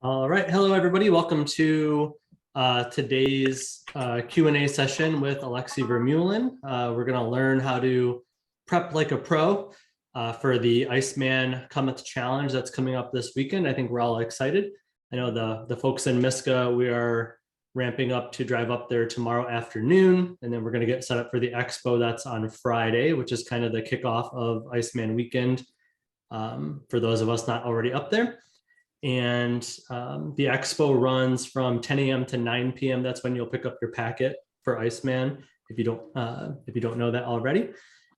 All right. Hello, everybody. Welcome to today's Q&A session with Alexey Vermeulen. We're going to learn how to prep like a pro for the Iceman Cometh Challenge that's coming up this weekend. I think we're all excited. I know the folks in Miska, we are ramping up to drive up there tomorrow afternoon, and then we're going to get set up for the expo that's on Friday, which is kind of the kickoff of Iceman weekend for those of us not already up there. And the expo runs from 10 a.m. to 9 p.m. That's when you'll pick up your packet for Iceman, if you don't know that already.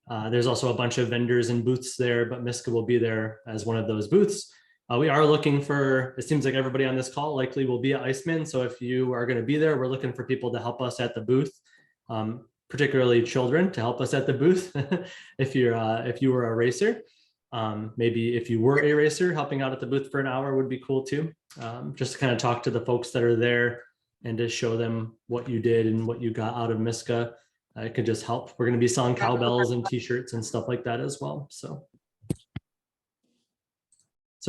There's also a bunch of vendors and booths there, but Miska will be there as one of those booths. We are looking for, it seems like everybody on this call likely will be at Iceman. So if you are going to be there, we're looking for people to help us at the booth, particularly children to help us at the booth if you were a racer. Maybe if you were a racer, helping out at the booth for an hour would be cool too. Just to kind of talk to the folks that are there and to show them what you did and what you got out of Miska. It could just help. We're going to be selling cowbells and t-shirts and stuff like that as well. So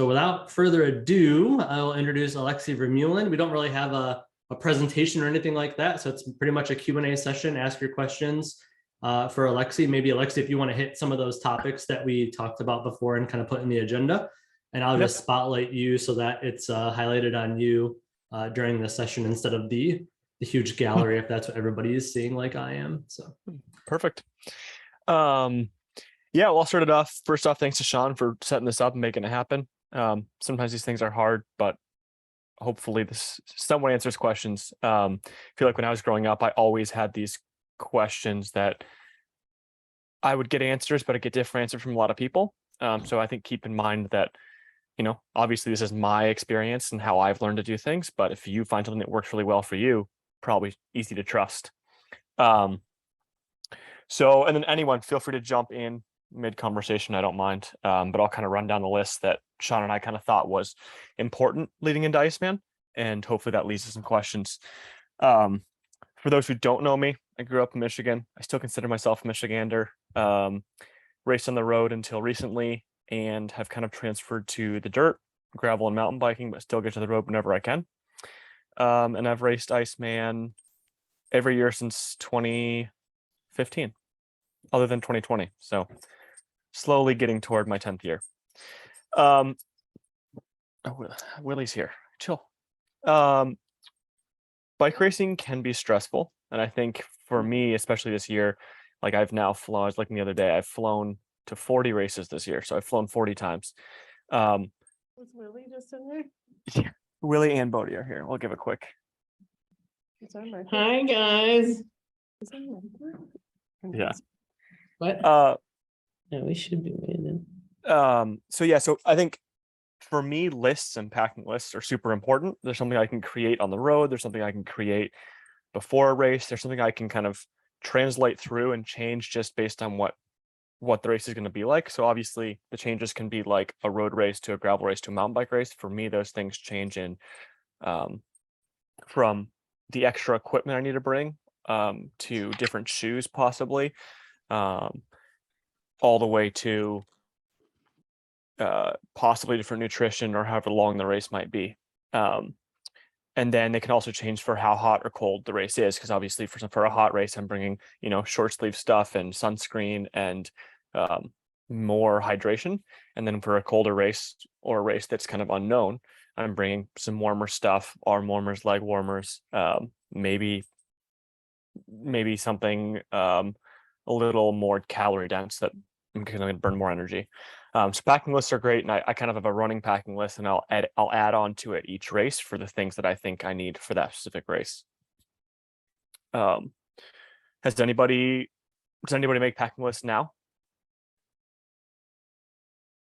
without further ado, I'll introduce Alexey Vermeulen. We don't really have a presentation or anything like that. So it's pretty much a Q&A session. Ask your questions for Alexey. Maybe Alexey, if you want to hit some of those topics that we talked about before and kind of put in the agenda, and I'll just spotlight you so that it's highlighted on you during the session instead of the huge gallery, if that's what everybody is seeing like I am. So perfect. Yeah, well, I'll start it off. First off, thanks to Sean for setting this up and making it happen. Sometimes these things are hard, but hopefully this somewhat answers questions. I feel like when I was growing up, I always had these questions that I would get answers, but I get different answers from a lot of people. So I think keep in mind that, obviously this is my experience and how I've learned to do things, but if you find something that works really well for you, probably easy to trust. And then anyone feel free to jump in mid-conversation, I don't mind. But I'll kind of run down the list that Sean and I kind of thought was important leading into Iceman, and hopefully that leads to some questions. For those who don't know me, I grew up in Michigan. I still consider myself a Michigander. Raced on the road until recently and have kind of transferred to the dirt, gravel, and mountain biking, but still get to the road whenever I can. And I've raced Iceman every year since 2015, other than 2020. So slowly getting toward my 10th year. Willie's here. Chill. Bike racing can be stressful. And I think for me, especially this year, like I've now flown, I was looking the other day, I've flown to 40 races this year. So I've flown 40 times. Was Willie just in there? Yeah, Willie and Bodie are here. We'll give a quick. Hi, guys. Yeah. What? Yeah, we should be waiting. So I think for me, lists and packing lists are super important. There's something I can create on the road. There's something I can create before a race. There's something I can kind of translate through and change just based on what the race is going to be like. So obviously the changes can be like a road race to a gravel race to a mountain bike race. For me, those things change in from the extra equipment I need to bring to different shoes possibly, all the way to possibly different nutrition or however long the race might be. And then they can also change for how hot or cold the race is, because obviously for a hot race, I'm bringing, short sleeve stuff and sunscreen and more hydration. And then for a colder race or a race that's kind of unknown, I'm bringing some warmer stuff, arm warmers, leg warmers, maybe something a little more calorie dense that I'm going to burn more energy. So packing lists are great, and I kind of have a running packing list, and I'll add on to it each race for the things that I think I need for that specific race. Does anybody make packing lists now?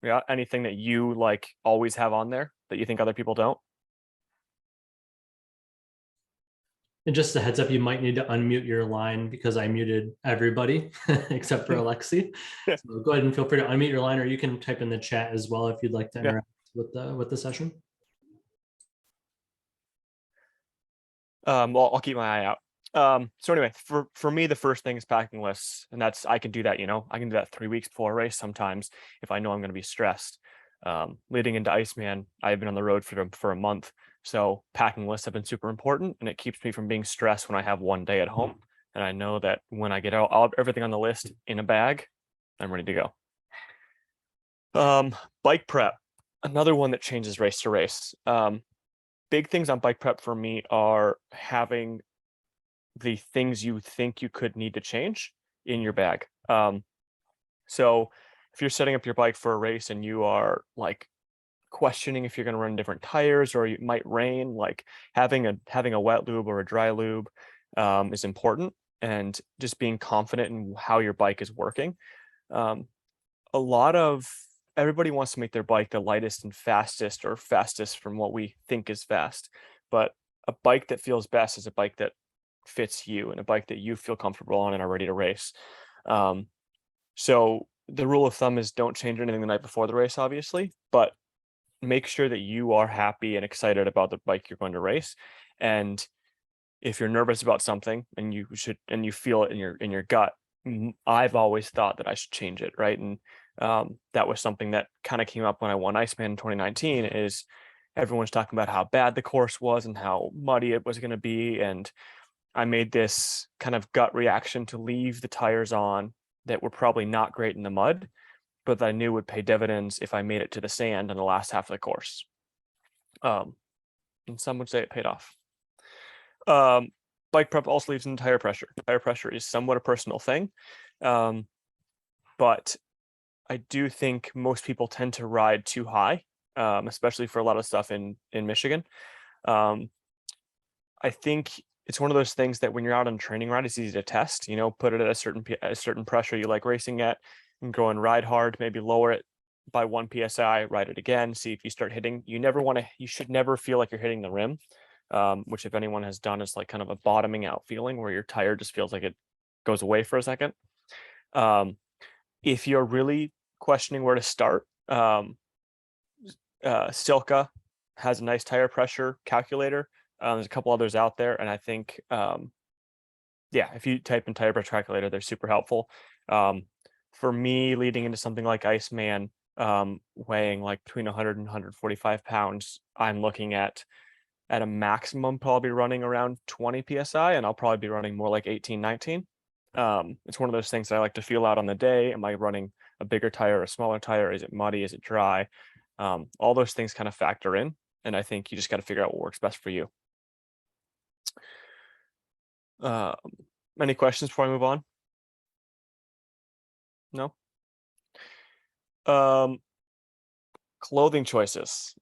Yeah, anything that you like always have on there that you think other people don't? and just a heads up, you might need to unmute your line because I muted everybody except for Alexey. So go ahead and feel free to unmute your line, or you can type in the chat as well if you'd like to interact with the session. Well, I'll keep my eye out. So anyway, for me, the first thing is packing lists, and I can do that, I can do that 3 weeks before a race sometimes if I know I'm going to be stressed. Leading into Iceman, I've been on the road for a month. So packing lists have been super important, and it keeps me from being stressed when I have one day at home. And I know that when I get out everything on the list in a bag, I'm ready to go. Bike prep, another one that changes race to race. Big things on bike prep for me are having the things you think you could need to change in your bag. So if you're setting up your bike for a race and you are like questioning if you're going to run different tires or it might rain, like having a wet lube or a dry lube is important, and just being confident in how your bike is working. Everybody wants to make their bike the lightest and fastest, or fastest from what we think is fast, but a bike that feels best is a bike that fits you and a bike that you feel comfortable on and are ready to race. So the rule of thumb is don't change anything the night before the race, obviously, but make sure that you are happy and excited about the bike you're going to race. And if you're nervous about something and you feel it in your gut, I've always thought that I should change it, right? And that was something that kind of came up when I won Iceman in 2019, is everyone's talking about how bad the course was and how muddy it was going to be. And I made this kind of gut reaction to leave the tires on that were probably not great in the mud, but that I knew would pay dividends if I made it to the sand in the last half of the course. And some would say it paid off. Bike prep also leads into tire pressure. Tire pressure is somewhat a personal thing, but I do think most people tend to ride too high, especially for a lot of stuff in Michigan. I think it's one of those things that when you're out on a training ride, it's easy to test. Put it at a certain pressure you like racing at, and go and ride hard. Maybe lower it by 1 psi, ride it again, see if you start hitting. You should never feel like you're hitting the rim, which if anyone has done is like kind of a bottoming out feeling where your tire just feels like it goes away for a second. If you're really questioning where to start, Silka has a nice tire pressure calculator. There's a couple others out there, and I think, if you type in tire pressure calculator, they're super helpful. For me, leading into something like Iceman, weighing like between 100 and 145 pounds, I'm looking at a maximum probably running around 20 psi, and I'll probably be running more like 18, 19. It's one of those things that I like to feel out on the day. Am I running a bigger tire, a smaller tire? Is it muddy? Is it dry? All those things kind of factor in, and I think you just got to figure out what works best for you. Any questions before I move on? No? Clothing choices.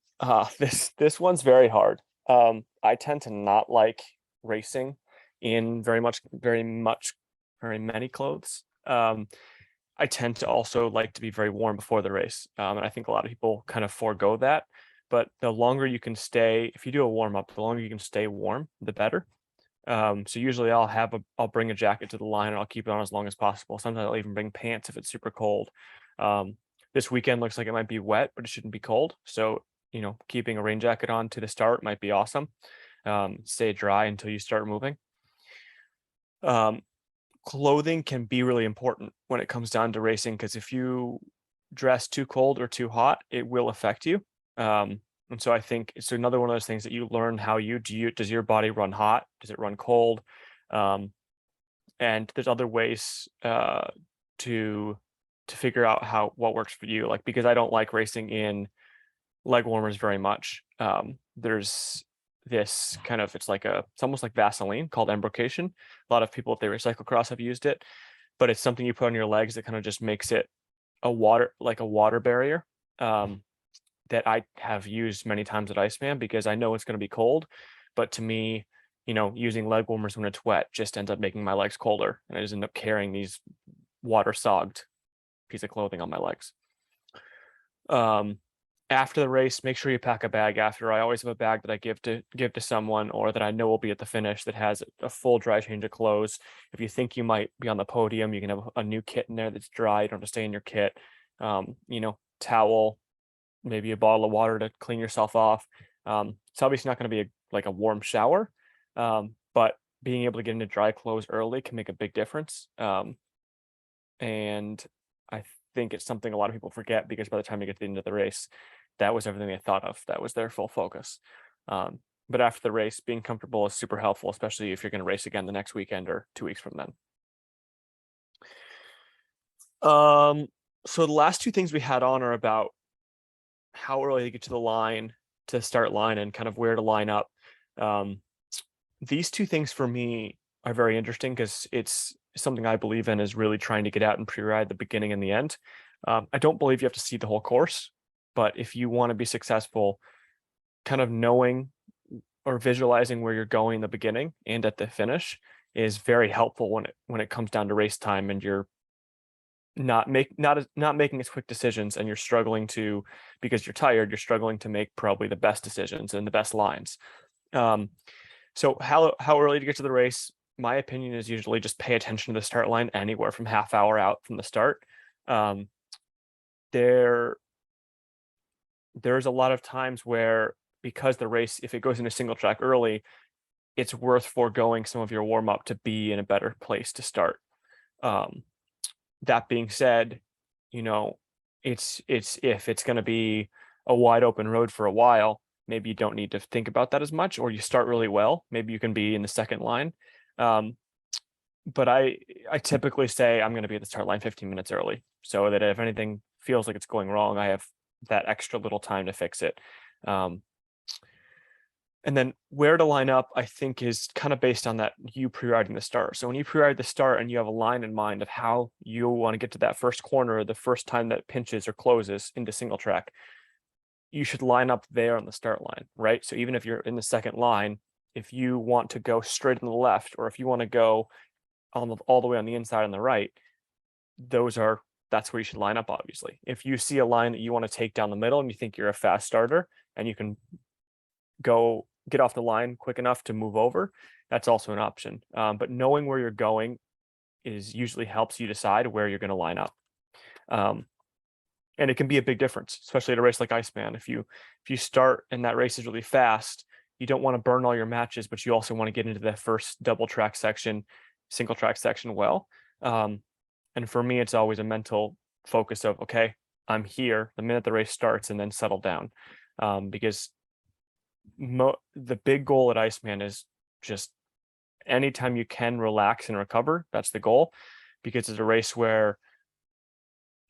This one's very hard. I tend to not like racing in very many clothes. I tend to also like to be very warm before the race. And I think a lot of people kind of forego that. But the longer you can stay, if you do a warm up, the longer you can stay warm, the better. So usually I'll bring a jacket to the line and I'll keep it on as long as possible. Sometimes I'll even bring pants if it's super cold. This weekend looks like it might be wet, but it shouldn't be cold. So, keeping a rain jacket on to the start might be awesome. Stay dry until you start moving. Clothing can be really important when it comes down to racing, because if you dress too cold or too hot, it will affect you. And so I think it's another one of those things that you learn how does your body run hot? Does it run cold? And there's other ways to figure out what works for you. Like, because I don't like racing in leg warmers very much. There's this kind of, it's almost like Vaseline called embrocation. A lot of people, if they race cyclocross, have used it, but it's something you put on your legs that kind of just makes it a water barrier. That I have used many times at Iceman, because I know it's going to be cold, but to me, using leg warmers when it's wet just ends up making my legs colder, and I just end up carrying these water sogged piece of clothing on my legs. After the race, make sure you pack a bag after. I always have a bag that I give to someone, or that I know will be at the finish, that has a full dry change of clothes. If you think you might be on the podium, you can have a new kit in there that's dry. You don't have to stay in your kit. Towel, maybe a bottle of water to clean yourself off. It's obviously not going to be a warm shower, but being able to get into dry clothes early can make a big difference. And I think it's something a lot of people forget, because by the time you get to the end of the race, that was everything they thought of. That was their full focus. But after the race, being comfortable is super helpful, especially if you're going to race again the next weekend or 2 weeks from then. So the last two things we had on are about how early to get to the line, to start line, and kind of where to line up. These two things for me are very interesting, because it's something I believe in, is really trying to get out and pre-ride the beginning and the end. I don't believe you have to see the whole course, but if you want to be successful, kind of knowing or visualizing where you're going in the beginning and at the finish is very helpful when it comes down to race time, and you're not making as quick decisions, and you're struggling to, because you're tired, you're struggling to make probably the best decisions and the best lines. So how early to get to the race? My opinion is usually just pay attention to the start line anywhere from half hour out from the start. There's a lot of times where, because the race, if it goes into single track early, it's worth foregoing some of your warm up to be in a better place to start. That being said, it's if it's going to be a wide open road for a while, maybe you don't need to think about that as much, or you start really well, maybe you can be in the second line. But I typically say I'm going to be at the start line 15 minutes early, so that if anything feels like it's going wrong, I have that extra little time to fix it. And then where to line up, I think, is kind of based on that you pre-riding the start. So when you pre-ride the start and you have a line in mind of how you want to get to that first corner, the first time that pinches or closes into single track, you should line up there on the start line, right? So even if you're in the second line, if you want to go straight on the left, or if you want to go all the way on the inside on the right, that's where you should line up, obviously. If you see a line that you want to take down the middle and you think you're a fast starter and you can go get off the line quick enough to move over, that's also an option. But knowing where you're going usually helps you decide where you're going to line up. And it can be a big difference, especially at a race like Iceman. If you start and that race is really fast, you don't want to burn all your matches, but you also want to get into that first double track section, single track section well. And for me, it's always a mental focus of, okay, I'm here the minute the race starts, and then settle down. Because the big goal at Iceman is just anytime you can relax and recover, that's the goal, because it's a race where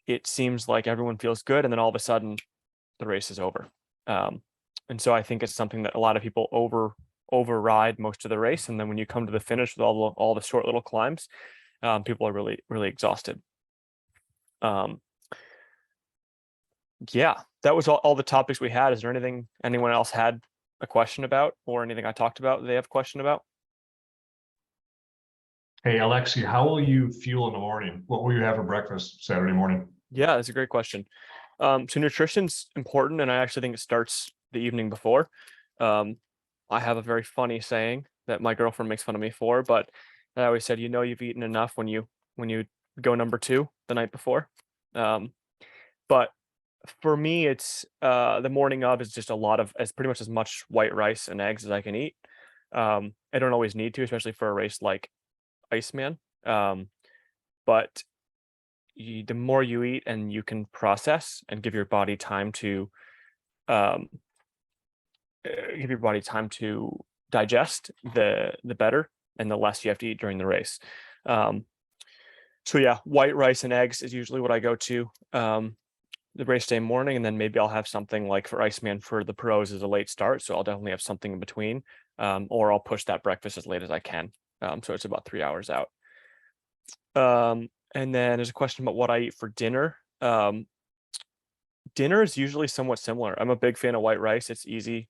it seems like everyone feels good, and then all of a sudden the race is over. And so I think it's something that a lot of people override most of the race, and then when you come to the finish with all the short little climbs, people are really, really exhausted. Yeah, that was all the topics we had. Is there anything anyone else had a question about, or anything I talked about they have a question about? Hey, Alexey, how will you fuel in the morning? What will you have for breakfast Saturday morning? Yeah, that's a great question. So nutrition's important, and I actually think it starts the evening before. I have a very funny saying that my girlfriend makes fun of me for, but I always said, you've eaten enough when you go number 2 the night before. But for me, it's the morning of is just pretty much as much white rice and eggs as I can eat. I don't always need to, especially for a race like Iceman. But the more you eat and you can process and give your body time to digest, the better, and the less you have to eat during the race. So yeah, white rice and eggs is usually what I go to the race day morning, and then maybe I'll have something like for Iceman for the pros is a late start, so I'll definitely have something in between, or I'll push that breakfast as late as I can, so it's about 3 hours out. And then there's a question about what I eat for dinner. Dinner is usually somewhat similar. I'm a big fan of white rice. It's easy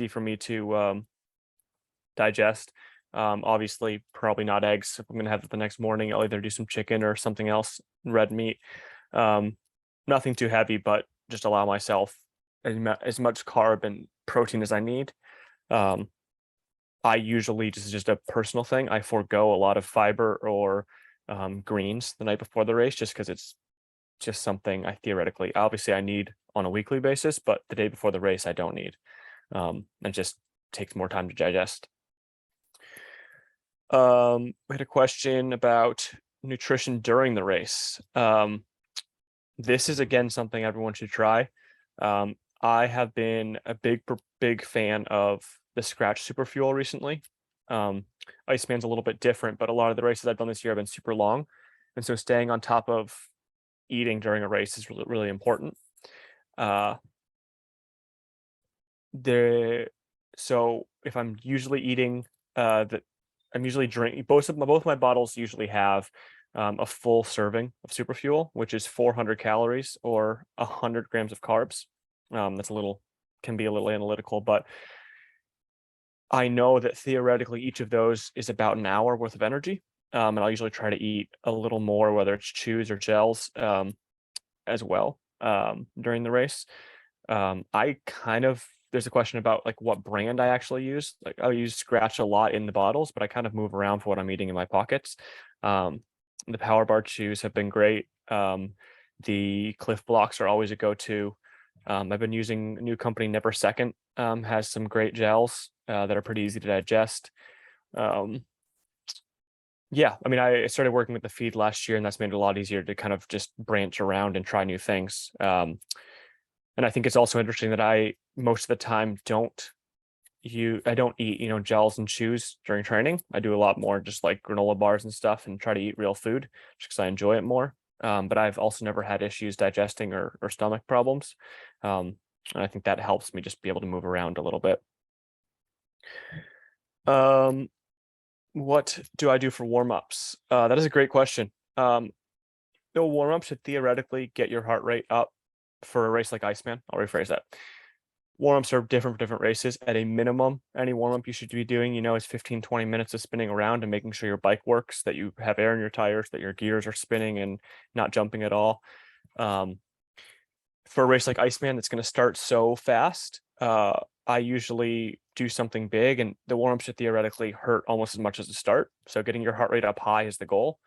for me to digest. Obviously, probably not eggs. If I'm gonna have it the next morning, I'll either do some chicken or something else, red meat. Nothing too heavy, but just allow myself as much carb and protein as I need. I usually, just a personal thing, I forego a lot of fiber or greens the night before the race, just because it's just something I theoretically, obviously I need on a weekly basis, but the day before the race I don't need. It just takes more time to digest. We had a question about nutrition during the race. this is again something everyone should try. I have been a big fan of the Scratch Super Fuel recently. Iceman's a little bit different, but a lot of the races I've done this year have been super long, and so staying on top of eating during a race is really important. So if I'm usually eating, I'm usually drinking. Both my bottles usually have a full serving of super fuel, which is 400 calories or 100 grams of carbs. That's can be a little analytical, but I know that theoretically each of those is about an hour worth of energy. And I'll usually try to eat a little more, whether it's chews or gels, as well, during the race. There's a question about like what brand I actually use. Like I'll use Scratch a lot in the bottles, but I kind of move around for what I'm eating in my pockets. The Power Bar chews have been great. The Cliff Blocks are always a go-to. I've been using a new company, Nipper Second, has some great gels that are pretty easy to digest. Yeah, I mean, I started working with the feed last year, and that's made it a lot easier to kind of just branch around and try new things. And I think it's also interesting that I most of the time don't eat, gels and chews during training. I do a lot more just like granola bars and stuff and try to eat real food just because I enjoy it more. But I've also never had issues digesting or stomach problems. And I think that helps me just be able to move around a little bit. What do I do for warm-ups? That is a great question. Warm-up should theoretically get your heart rate up for a race like Iceman. I'll rephrase that. Warm-ups are different for different races. At a minimum, any warm-up you should be doing, is 15-20 minutes of spinning around and making sure your bike works, that you have air in your tires, that your gears are spinning and not jumping at all. For a race like Iceman that's going to start so fast, I usually do something big, and the warm-up should theoretically hurt almost as much as the start. So getting your heart rate up high is the goal.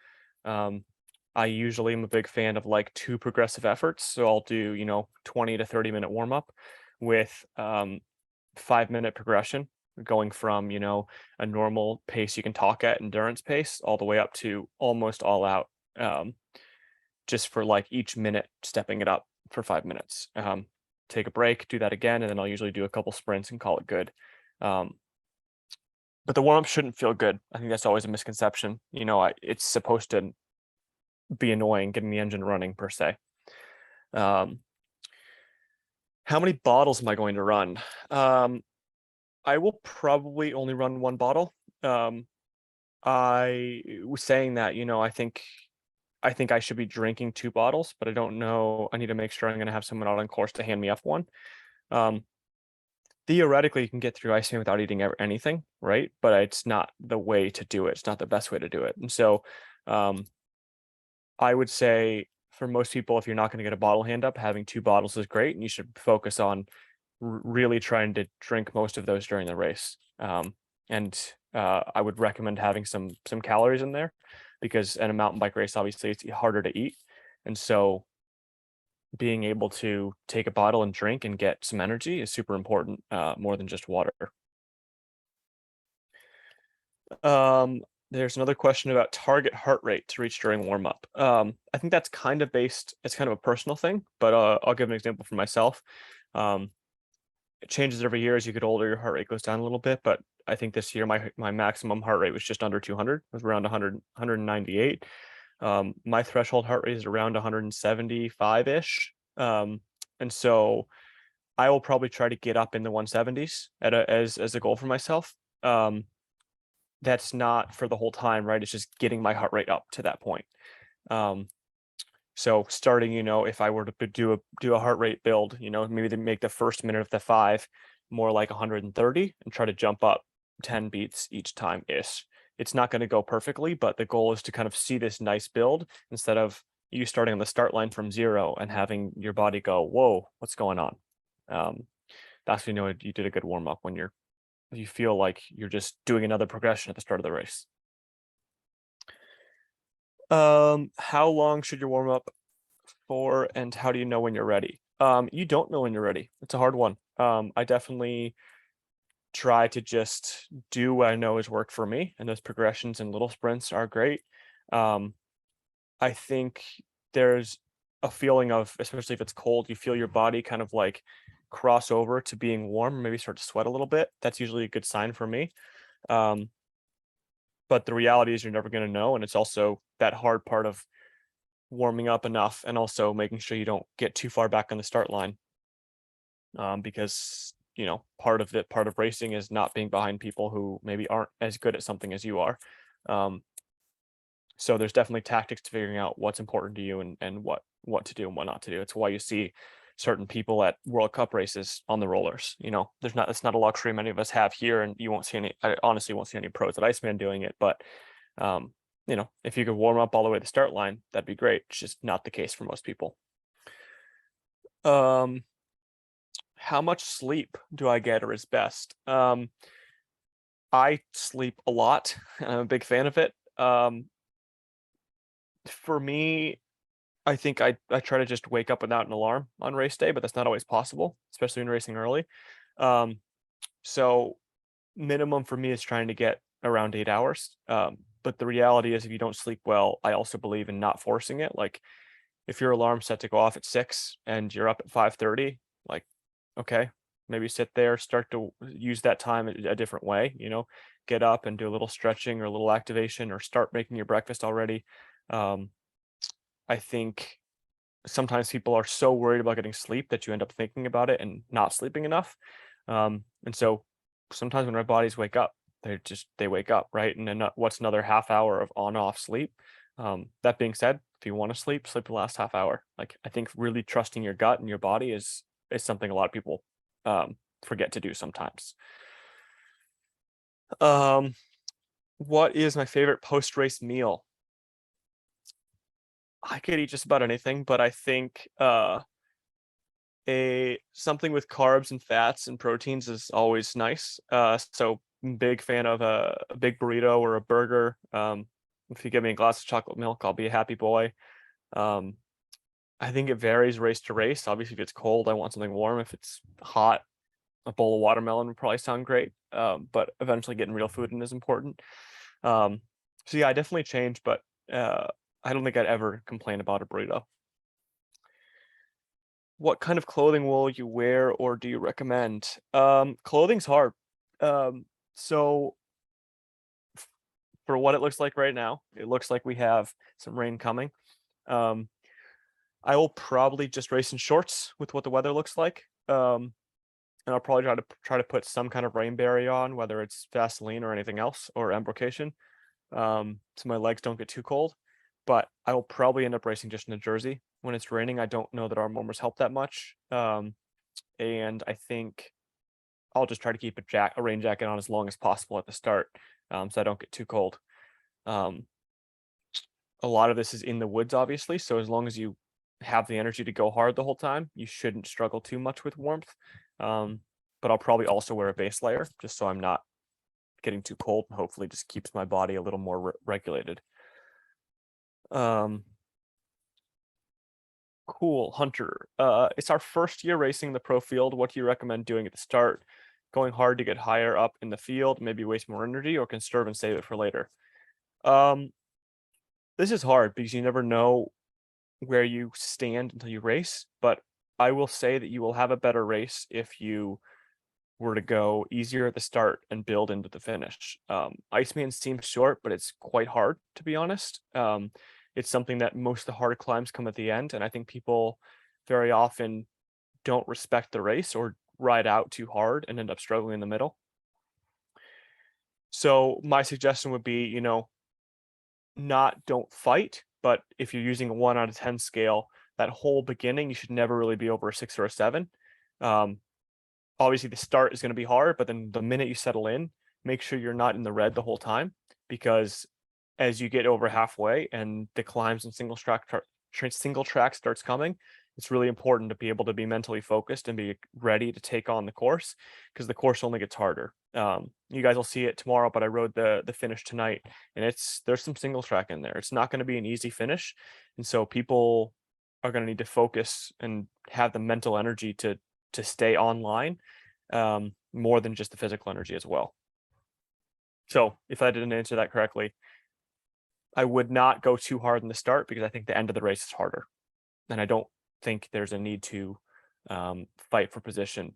I usually am a big fan of like 2 progressive efforts. So I'll do, 20 to 30 minute warm-up with 5-minute progression, going from, a normal pace you can talk at, endurance pace, all the way up to almost all out, just for like each minute stepping it up for 5 minutes. Take a break, do that again, and then I'll usually do a couple sprints and call it good. But the warm-up shouldn't feel good. I think that's always a misconception. It's supposed to be annoying getting the engine running per se. How many bottles am I going to run? I will probably only run 1 bottle. I was saying that, I think I should be drinking 2 bottles, but I don't know. I need to make sure I'm going to have someone out on course to hand me up one. Theoretically, you can get through Iceman without eating anything, right? But it's not the way to do it. It's not the best way to do it. And so I would say for most people, if you're not going to get a bottle hand up, having 2 bottles is great, and you should focus on really trying to drink most of those during the race. And I would recommend having some calories in there, because in a mountain bike race, obviously it's harder to eat. And so being able to take a bottle and drink and get some energy is super important, more than just water. There's another question about target heart rate to reach during warm-up. I think that's kind of it's kind of a personal thing, but I'll give an example for myself. It changes every year. As you get older, your heart rate goes down a little bit, but I think this year my maximum heart rate was just under 200. It was around 100, 198. My threshold heart rate is around 175-ish. And so I will probably try to get up in the 170s as a goal for myself. That's not for the whole time, right? It's just getting my heart rate up to that point. So starting, if I were to do a heart rate build, maybe to make the first minute of the 5 more like 130 and try to jump up 10 beats each time ish. It's not going to go perfectly, but the goal is to kind of see this nice build instead of you starting on the start line from 0 and having your body go, whoa, what's going on? That's when you did a good warm up, when you feel like you're just doing another progression at the start of the race. How long should your warm up for, and how do you know when you're ready? You don't know when you're ready. It's a hard one. I definitely try to just do what I know has worked for me, and those progressions and little sprints are great. I think there's a feeling of, especially if it's cold, you feel your body kind of like cross over to being warm, maybe start to sweat a little bit. That's usually a good sign for me. But the reality is you're never going to know. And it's also that hard part of warming up enough and also making sure you don't get too far back on the start line. Because, you know, part of racing is not being behind people who maybe aren't as good at something as you are. So there's definitely tactics to figuring out what's important to you and what to do and what not to do. It's why you see certain people at World Cup races on the rollers. You know, it's not a luxury many of us have here, and you won't see any. I honestly won't see any pros at Iceman doing it. But you know, if you could warm up all the way to the start line, that'd be great. It's just not the case for most people. How much sleep do I get or is best? I sleep a lot, and I'm a big fan of it. For me, I think I try to just wake up without an alarm on race day, but that's not always possible, especially when racing early. So minimum for me is trying to get around 8 hours. But the reality is if you don't sleep well, I also believe in not forcing it. Like if your alarm's set to go off at 6 and you're up at 5:30, like, okay, maybe sit there, start to use that time a different way, you know, get up and do a little stretching or a little activation or start making your breakfast already. I think sometimes people are so worried about getting sleep that you end up thinking about it and not sleeping enough. And so sometimes when our bodies wake up, they wake up, right? And then what's another half hour of on-off sleep? That being said, if you want to sleep the last half hour. Like I think really trusting your gut and your body is something a lot of people forget to do sometimes. What is my favorite post-race meal? I could eat just about anything, but I think something with carbs and fats and proteins is always nice. So big fan of a big burrito or a burger. If you give me a glass of chocolate milk, I'll be a happy boy. I think it varies race to race. Obviously, if it's cold, I want something warm. If it's hot, a bowl of watermelon would probably sound great. But eventually getting real food in is important. So yeah, I definitely change, but I don't think I'd ever complain about a burrito. What kind of clothing will you wear or do you recommend? Clothing's hard. So for what it looks like right now, it looks like we have some rain coming. I will probably just race in shorts with what the weather looks like. And I'll probably try to put some kind of rain barrier on, whether it's Vaseline or anything else or embrocation, so my legs don't get too cold. But I will probably end up racing just in a jersey when it's raining. I don't know that arm warmers help that much, and I think I'll just try to keep a rain jacket on as long as possible at the start, so I don't get too cold. A lot of this is in the woods, obviously, so as long as you have the energy to go hard the whole time, you shouldn't struggle too much with warmth. But I'll probably also wear a base layer just so I'm not getting too cold and hopefully just keeps my body a little more regulated. Cool, Hunter. It's our first year racing the pro field. What do you recommend doing at the start? Going hard to get higher up in the field, maybe waste more energy, or conserve and save it for later? This is hard because you never know where you stand until you race, but I will say that you will have a better race if you were to go easier at the start and build into the finish. Iceman seems short, but it's quite hard, to be honest. It's something that most of the harder climbs come at the end, and I think people very often don't respect the race or ride out too hard and end up struggling in the middle. So my suggestion would be, you know, don't fight, but if you're using a 1 out of 10 scale, that whole beginning, you should never really be over a 6 or a 7. Obviously the start is going to be hard, but then the minute you settle in, make sure you're not in the red the whole time, because as you get over halfway and the climbs and single track starts coming, it's really important to be able to be mentally focused and be ready to take on the course, because the course only gets harder. You guys will see it tomorrow, but I rode the finish tonight, and there's some single track in there. It's not going to be an easy finish, and so people are going to need to focus and have the mental energy to stay online, more than just the physical energy as well. So if I didn't answer that correctly, I would not go too hard in the start because I think the end of the race is harder. and I don't think there's a need to fight for position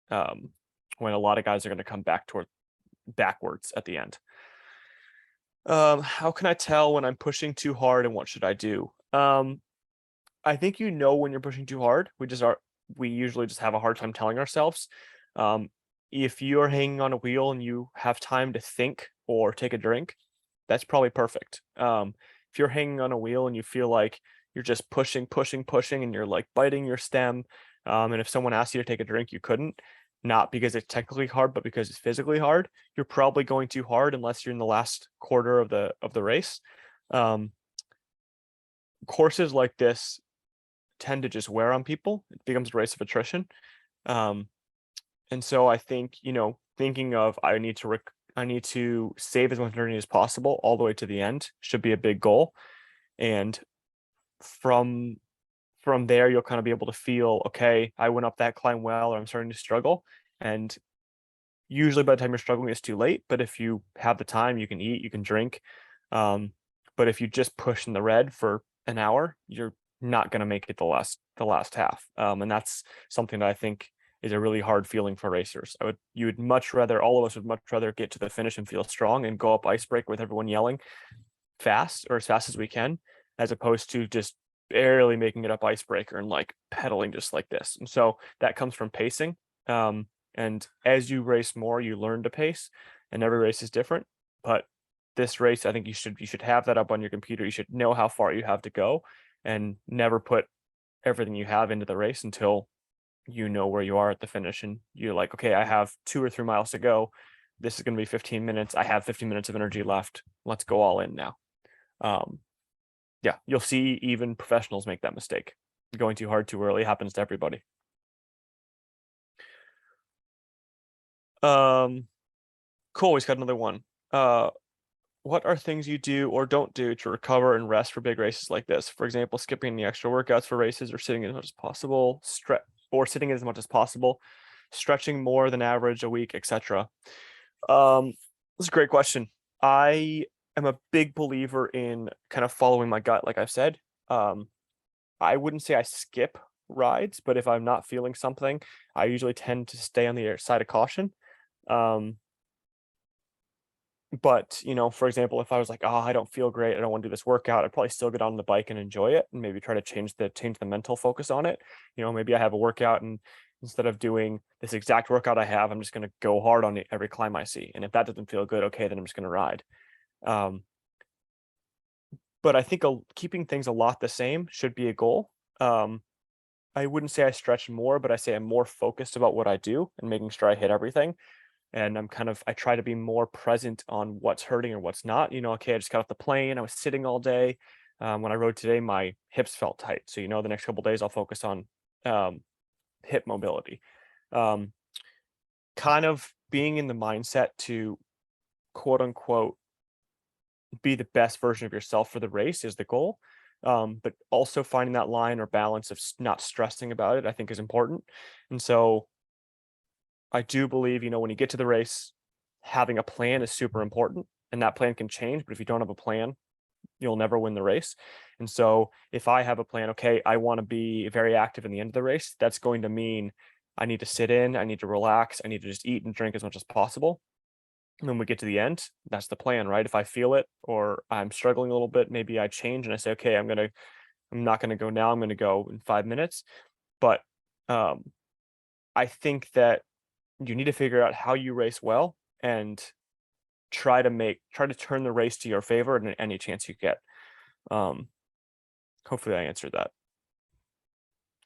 when a lot of guys are going to come backwards at the end. How can I tell when I'm pushing too hard, and what should I do? I think when you're pushing too hard. We usually just have a hard time telling ourselves. If you're hanging on a wheel and you have time to think or take a drink, that's probably perfect. If you're hanging on a wheel and you feel like you're just pushing, and you're like biting your stem, and if someone asks you to take a drink, you couldn't, not because it's technically hard, but because it's physically hard, you're probably going too hard unless you're in the last quarter of the race. Courses like this tend to just wear on people. It becomes a race of attrition. And so I think, thinking of I need to save as much energy as possible all the way to the end should be a big goal. And from there, you'll kind of be able to feel, okay, I went up that climb well, or I'm starting to struggle. And usually by the time you're struggling, it's too late. But if you have the time, you can eat, you can drink. But if you just push in the red for an hour, you're not going to make it the last half. And that's something that I think is a really hard feeling for racers. All of us would much rather get to the finish and feel strong and go up icebreaker with everyone yelling fast, or as fast as we can, as opposed to just barely making it up icebreaker and like pedaling just like this. And so that comes from pacing. And as you race more, you learn to pace, and every race is different. But this race, I think you should have that up on your computer. You should know how far you have to go, and never put everything you have into the race until you know where you are at the finish, and you're like, okay, I have 2 or 3 miles to go. This is going to be 15 minutes. I have 15 minutes of energy left. Let's go all in now. Yeah, you'll see even professionals make that mistake. Going too hard too early happens to everybody. Cool, we've got another one. What are things you do or don't do to recover and rest for big races like this? For example, skipping the extra workouts for races, or sitting as much as possible, stretching more than average a week, etc. That's a great question. I am a big believer in kind of following my gut, like I've said. I wouldn't say I skip rides, but if I'm not feeling something, I usually tend to stay on the side of caution. But, for example, if I was like, oh, I don't feel great, I don't want to do this workout, I'd probably still get on the bike and enjoy it, and maybe try to change the mental focus on it. Maybe I have a workout, and instead of doing this exact workout I have, I'm just going to go hard on every climb I see. And if that doesn't feel good, okay, then I'm just going to ride. But I think keeping things a lot the same should be a goal. I wouldn't say I stretch more, but I say I'm more focused about what I do and making sure I hit everything. And I try to be more present on what's hurting or what's not. Okay, I just got off the plane, I was sitting all day. When I rode today, my hips felt tight. So, the next couple of days I'll focus on hip mobility. Kind of being in the mindset to, quote unquote, be the best version of yourself for the race is the goal. But also finding that line or balance of not stressing about it, I think, is important. And so I do believe, when you get to the race, having a plan is super important, and that plan can change. But if you don't have a plan, you'll never win the race. And so if I have a plan, okay, I want to be very active in the end of the race, that's going to mean I need to sit in, I need to relax, I need to just eat and drink as much as possible. And when we get to the end, that's the plan, right? If I feel it or I'm struggling a little bit, maybe I change and I say, okay, I'm not going to go now, I'm going to go in 5 minutes. But I think that you need to figure out how you race well and try to turn the race to your favor in any chance you get. Hopefully I answered that.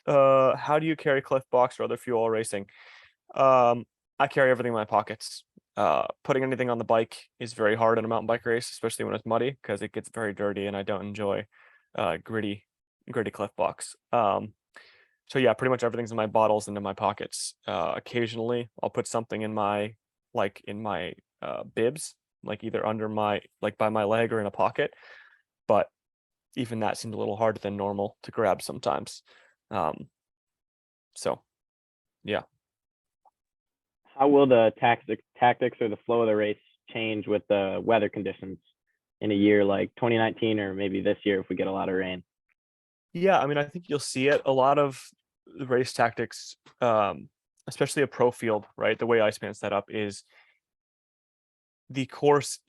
How do you carry Cliff Box or other fuel racing? I carry everything in my pockets. Putting anything on the bike is very hard in a mountain bike race, especially when it's muddy, because it gets very dirty, and I don't enjoy gritty Cliff Box. So yeah, pretty much everything's in my bottles and in my pockets. Occasionally I'll put something in my bibs, like either under by my leg or in a pocket. But even that seems a little harder than normal to grab sometimes. So yeah. How will the tactics or the flow of the race change with the weather conditions in a year like 2019, or maybe this year if we get a lot of rain? Yeah, I mean, I think you'll see it. A lot of the race tactics, especially a pro field, right? The way Iceman set up is the course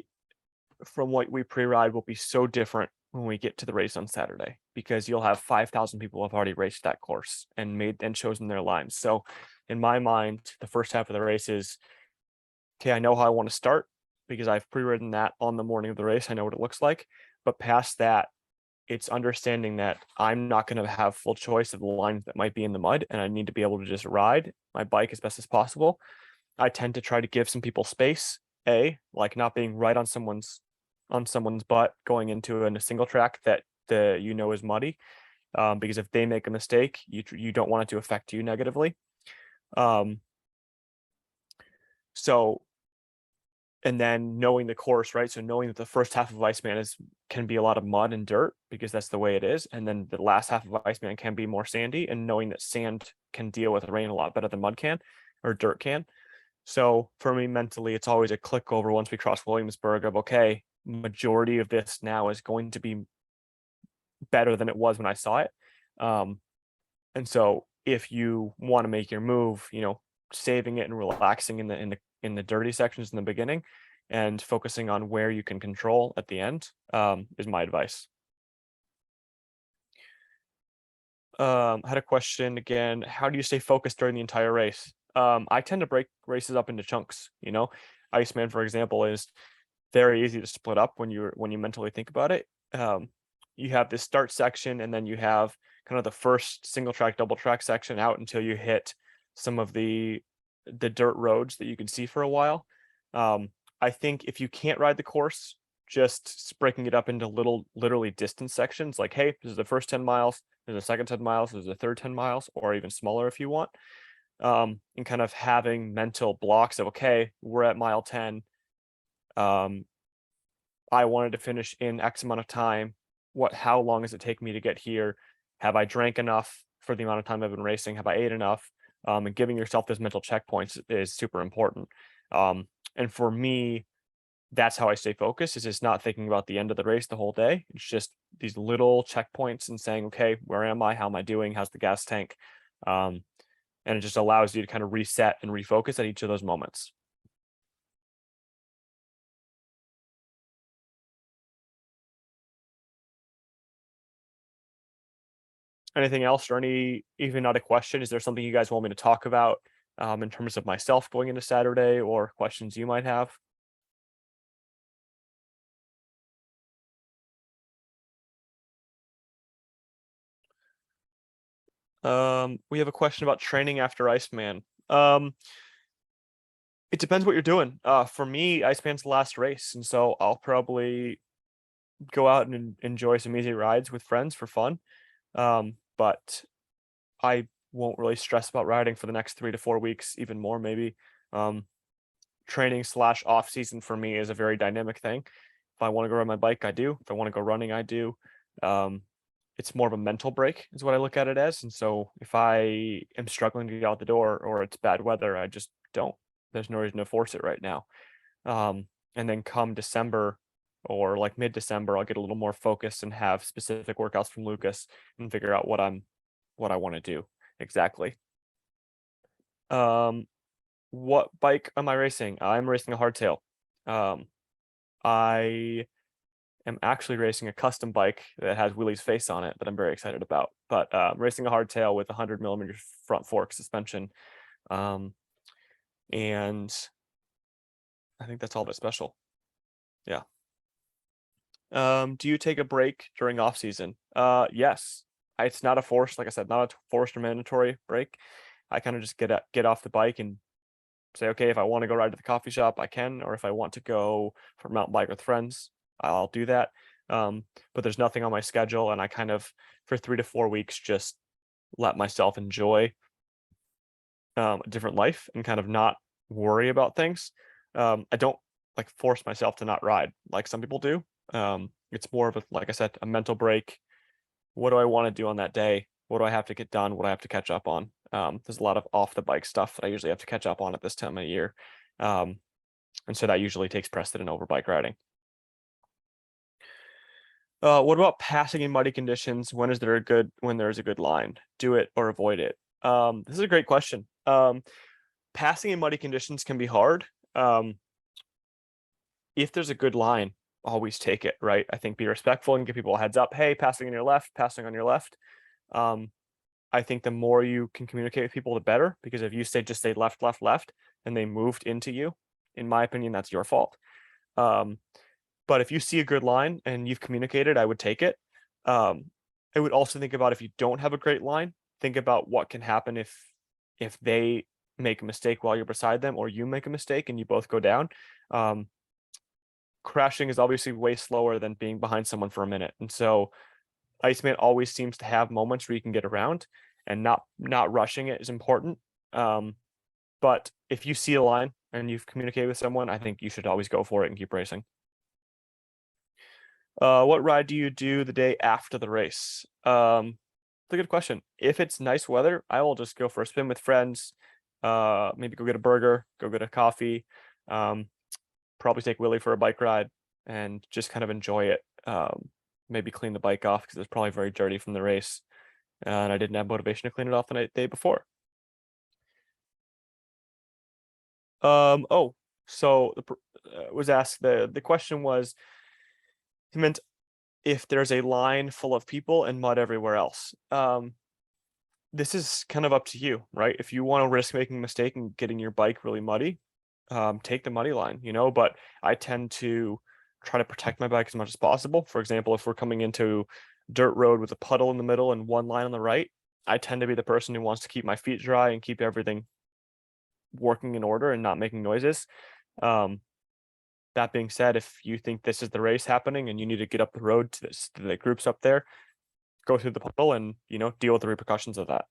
from what we pre-ride will be so different when we get to the race on Saturday, because you'll have 5,000 people who have already raced that course and made and chosen their lines. So in my mind, the first half of the race is, okay, I know how I want to start because I've pre-ridden that on the morning of the race. I know what it looks like. But past that, it's understanding that I'm not going to have full choice of the lines that might be in the mud, and I need to be able to just ride my bike as best as possible. I tend to try to give some people space, like not being right on someone's butt going into a single track that is muddy, because if they make a mistake, you don't want it to affect you negatively. So, and then knowing the course, right? So knowing that the first half of Iceman can be a lot of mud and dirt because that's the way it is, and then the last half of Iceman can be more sandy, and knowing that sand can deal with rain a lot better than mud can or dirt can. So for me mentally, it's always a click over once we cross Williamsburg of, okay, majority of this now is going to be better than it was when I saw it. And so if you want to make your move, saving it and relaxing in the dirty sections in the beginning and focusing on where you can control at the end, is my advice. I had a question again. How do you stay focused during the entire race? I tend to break races up into chunks. Iceman, for example, is very easy to split up when you mentally think about it. You have this start section, and then you have kind of the first single track, double track section out until you hit some of the dirt roads that you can see for a while. I think if you can't ride the course, just breaking it up into literally distance sections, like, hey, this is the first 10 miles, there's a second 10 miles, there's a third 10 miles, or even smaller if you want. And kind of having mental blocks of, okay, we're at mile 10. I wanted to finish in X amount of time. How long does it take me to get here? Have I drank enough for the amount of time I've been racing? Have I ate enough? And giving yourself those mental checkpoints is super important. And for me, that's how I stay focused, is just not thinking about the end of the race the whole day. It's just these little checkpoints and saying, okay, where am I? How am I doing? How's the gas tank? And it just allows you to kind of reset and refocus at each of those moments. Anything else, or even not a question? Is there something you guys want me to talk about in terms of myself going into Saturday, or questions you might have? We have a question about training after Iceman. It depends what you're doing. For me, Iceman's the last race, and so I'll probably go out and enjoy some easy rides with friends for fun. But I won't really stress about riding for the next 3 to 4 weeks, even more maybe. Training / off season for me is a very dynamic thing. If I want to go ride my bike, I do. If I want to go running, I do. It's more of a mental break is what I look at it as. And so if I am struggling to get out the door or it's bad weather, I just don't. There's no reason to force it right now. And then come December or like mid-December, I'll get a little more focused and have specific workouts from Lucas and figure out what I want to do exactly. What bike am I racing? I'm racing a hardtail. I am actually racing a custom bike that has Willie's face on it that I'm very excited about. But racing a hardtail with 100mm front fork suspension. And I think that's all that's special. Yeah. Do you take a break during off season? Yes. It's not a forced, like I said, not a forced or mandatory break. I kind of just get off the bike and say, okay, if I want to go ride to the coffee shop, I can, or if I want to go for a mountain bike with friends, I'll do that. But there's nothing on my schedule, and I kind of, for 3 to 4 weeks, just let myself enjoy a different life and kind of not worry about things. I don't like force myself to not ride like some people do. It's more of a, like I said, a mental break. What do I want to do on that day? What do I have to get done? What do I have to catch up on? There's a lot of off the bike stuff that I usually have to catch up on at this time of year. And so that usually takes precedent over bike riding. What about passing in muddy conditions? When is there when there is a good line? Do it or avoid it. This is a great question. Passing in muddy conditions can be hard. If there's a good line, always take it, right? I think be respectful and give people a heads up. Hey, passing on your left, passing on your left. I think the more you can communicate with people, the better, because if you just say left, left, left, and they moved into you, in my opinion, that's your fault. But if you see a good line and you've communicated, I would take it. I would also think about, if you don't have a great line, think about what can happen if they make a mistake while you're beside them, or you make a mistake and you both go down. Crashing is obviously way slower than being behind someone for a minute. And so Iceman always seems to have moments where you can get around, and not rushing it is important. But if you see a line and you've communicated with someone, I think you should always go for it and keep racing. What ride do you do the day after the race? That's a good question. If it's nice weather, I will just go for a spin with friends. Maybe go get a burger, go get a coffee. Probably take Willie for a bike ride and just kind of enjoy it. Maybe clean the bike off because it's probably very dirty from the race, and I didn't have motivation to clean it off the day before. Oh, so was asked, the question was, he meant if there's a line full of people and mud everywhere else. This is kind of up to you, right? If you want to risk making a mistake and getting your bike really muddy, take the muddy line, but I tend to try to protect my bike as much as possible. For example, if we're coming into dirt road with a puddle in the middle and one line on the right, I tend to be the person who wants to keep my feet dry and keep everything working in order and not making noises. That being said, if you think this is the race happening and you need to get up the road to the groups up there, go through the puddle and deal with the repercussions of that.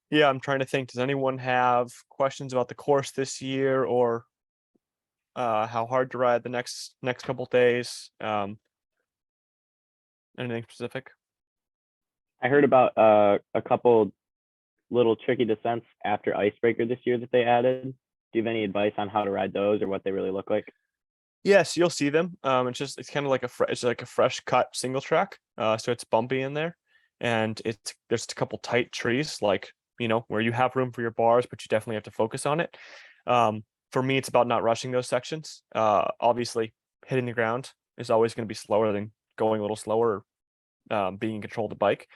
Yeah, I'm trying to think. Does anyone have questions about the course this year, or how hard to ride the next couple days? Anything specific? I heard about a couple little tricky descents after Icebreaker this year that they added. Do you have any advice on how to ride those or what they really look like? Yes, you'll see them. It's kind of like it's like a fresh cut single track. So it's bumpy in there, and there's a couple tight trees, like where you have room for your bars, but you definitely have to focus on it. For me, it's about not rushing those sections. Obviously, hitting the ground is always going to be slower than going a little slower, being in control of the bike.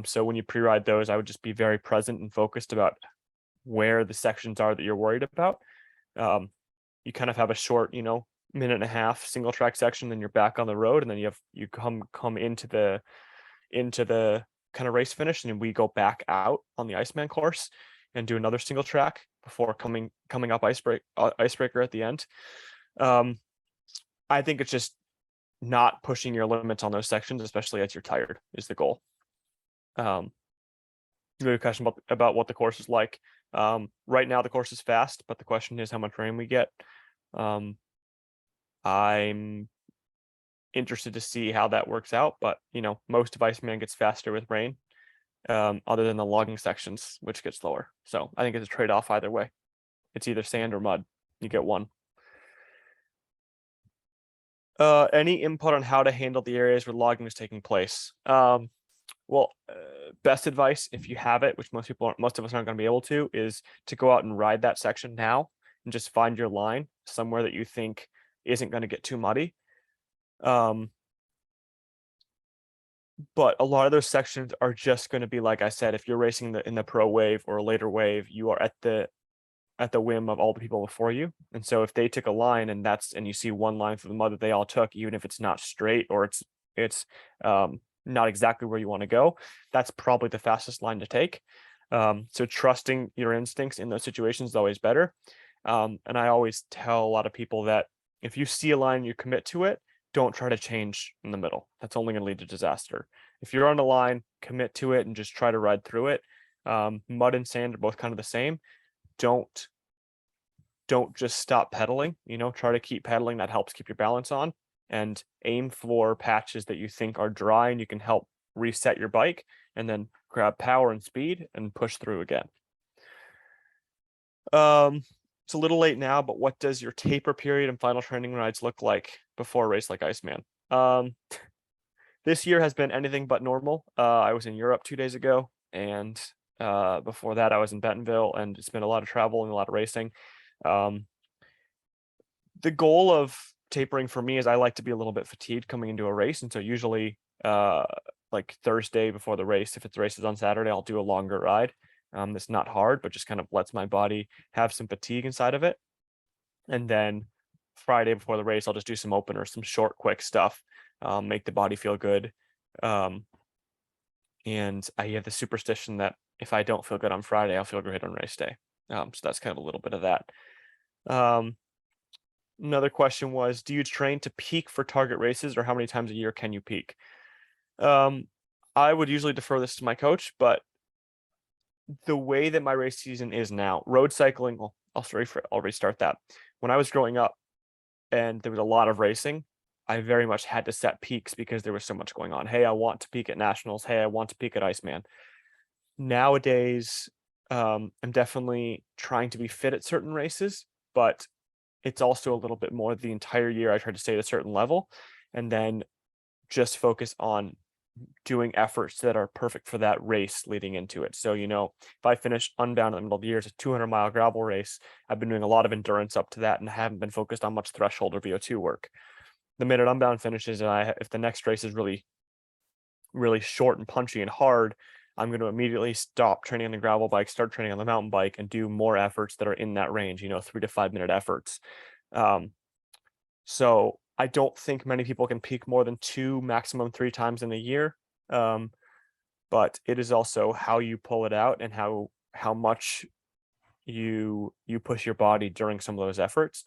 So when you pre-ride those, I would just be very present and focused about where the sections are that you're worried about. You kind of have a short, minute and a half single track section, then you're back on the road, and then you come into the kind of race finish, and we go back out on the Iceman course and do another single track before coming up Icebreaker at the end. I think it's just not pushing your limits on those sections, especially as you're tired, is the goal. You have a question about what the course is like. Right now the course is fast, but the question is how much rain we get. I'm interested to see how that works out, but most of Iceman gets faster with rain, other than the logging sections, which get slower. So I think it's a trade-off either way. It's either sand or mud. You get one. Any input on how to handle the areas where logging is taking place? Well, best advice, if you have it, which most of us aren't going to be able to, is to go out and ride that section now and just find your line somewhere that you think isn't going to get too muddy. But a lot of those sections are just going to be, like I said, if you're racing in the pro wave or a later wave, you are at the whim of all the people before you. And so if they took a line and you see one line through the mud that they all took, even if it's not straight or it's not exactly where you want to go, that's probably the fastest line to take. So trusting your instincts in those situations is always better. And I always tell a lot of people that if you see a line, you commit to it, don't try to change in the middle. That's only going to lead to disaster. If you're on a line, commit to it and just try to ride through it. Mud and sand are both kind of the same. Don't just stop pedaling, try to keep pedaling. That helps keep your balance on, and aim for patches that you think are dry and you can help reset your bike, and then grab power and speed and push through again. It's a little late now, but what does your taper period and final training rides look like before a race like Iceman? This year has been anything but normal. I was in Europe 2 days ago, and before that I was in Bentonville, and it's been a lot of travel and a lot of racing. The goal of tapering for me is I like to be a little bit fatigued coming into a race, and so usually like Thursday before the race, if the race is on Saturday, I'll do a longer ride. That's not hard, but just kind of lets my body have some fatigue inside of it. And then Friday before the race, I'll just do some openers, some short, quick stuff, make the body feel good. And I have the superstition that if I don't feel good on Friday, I'll feel great on race day. So that's kind of a little bit of that. Another question was, do you train to peak for target races, or how many times a year can you peak? I would usually defer this to my coach, but the way that my race season is now, road cycling, I'll restart that. When I was growing up and there was a lot of racing, I very much had to set peaks because there was so much going on. Hey, I want to peak at nationals. Hey, I want to peak at Iceman. Nowadays, I'm definitely trying to be fit at certain races, but it's also a little bit more the entire year I try to stay at a certain level and then just focus on doing efforts that are perfect for that race leading into it. So, if I finish Unbound in the middle of the year, it's a 200-mile gravel race. I've been doing a lot of endurance up to that and haven't been focused on much threshold or VO2 work. The minute Unbound finishes, and if the next race is really, really short and punchy and hard, I'm going to immediately stop training on the gravel bike, start training on the mountain bike, and do more efforts that are in that range, 3 to 5 minute efforts. So I don't think many people can peak more than 2, maximum 3 times in a year. But it is also how you pull it out and how much you push your body during some of those efforts.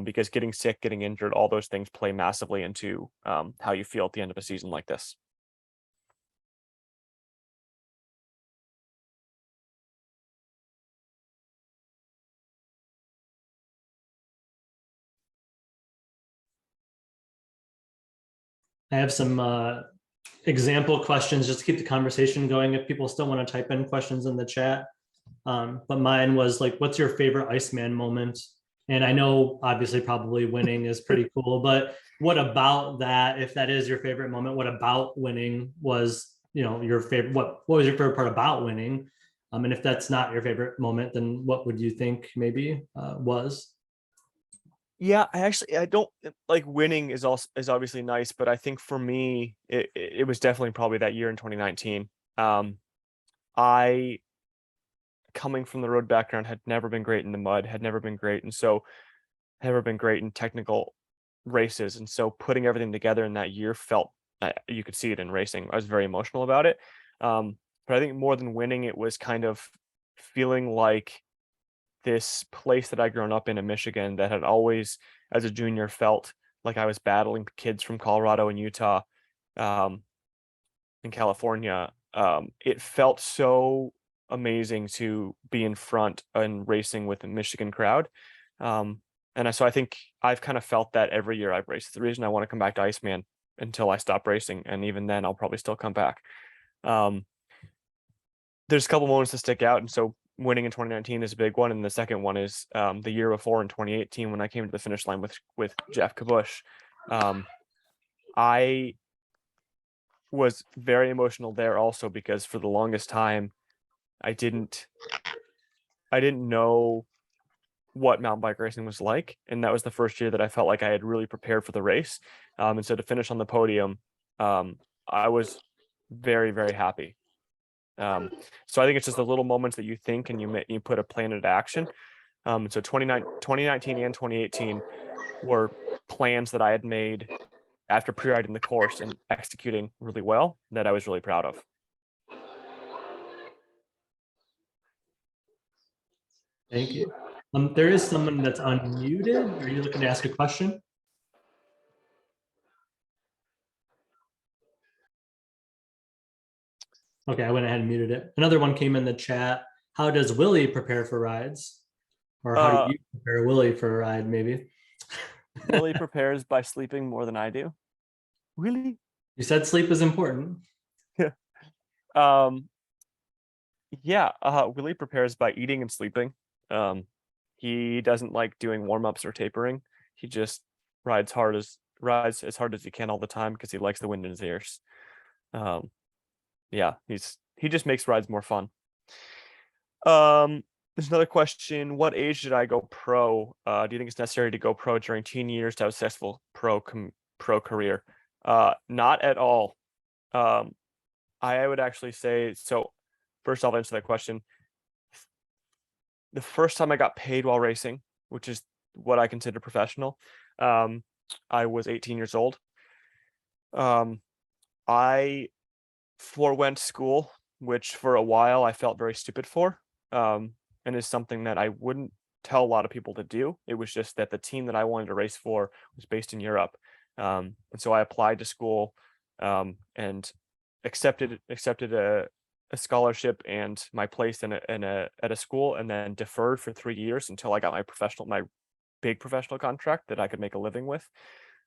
Because getting sick, getting injured, all those things play massively into how you feel at the end of a season like this. I have some example questions just to keep the conversation going if people still want to type in questions in the chat. But mine was like, what's your favorite Iceman moment? And I know obviously probably winning is pretty cool, but what about that? If that is your favorite moment, what about winning was, your favorite, what was your favorite part about winning? And if that's not your favorite moment, then what would you think maybe was? Yeah, I don't like winning is obviously nice, but I think for me, it was definitely probably that year in 2019. I, coming from the road background, had never been great in the mud, had never been great in technical races. And so putting everything together in that year felt, you could see it in racing. I was very emotional about it. But I think more than winning, it was kind of feeling like this place that I'd grown up in Michigan that had always, as a junior, felt like I was battling kids from Colorado and Utah, in California. It felt so amazing to be in front and racing with the Michigan crowd. So I think I've kind of felt that every year I've raced. It's the reason I want to come back to Iceman until I stop racing. And even then I'll probably still come back. There's a couple moments that stick out. And so winning in 2019 is a big one. And the second one is the year before in 2018, when I came to the finish line with Jeff Kabush. I was very emotional there also because for the longest time, I didn't know what mountain bike racing was like. And that was the first year that I felt like I had really prepared for the race. And so to finish on the podium, I was very, very happy. So I think it's just the little moments that you think and you put a plan into action. So 2019 and 2018 were plans that I had made after pre-riding the course and executing really well that I was really proud of. Thank you. There is someone that's unmuted. Are you looking to ask a question? Okay, I went ahead and muted it. Another one came in the chat. How does Willie prepare for rides? Or how do you prepare Willie for a ride, maybe? Willie prepares by sleeping more than I do. Really? You said sleep is important. Yeah, Willie prepares by eating and sleeping. He doesn't like doing warm-ups or tapering. He just rides as hard as he can all the time because he likes the wind in his ears. Yeah, he just makes rides more fun. There's another question. What age did I go pro? Do you think it's necessary to go pro during teen years to have a successful pro career? Not at all. I would actually say, so first I'll answer that question. The first time I got paid while racing, which is what I consider professional, I was 18 years old. I forewent school, which for a while I felt very stupid for, and is something that I wouldn't tell a lot of people to do. It was just that the team that I wanted to race for was based in Europe. And so I applied to school and accepted a scholarship and my place at a school, and then deferred for 3 years until I got my big professional contract that I could make a living with.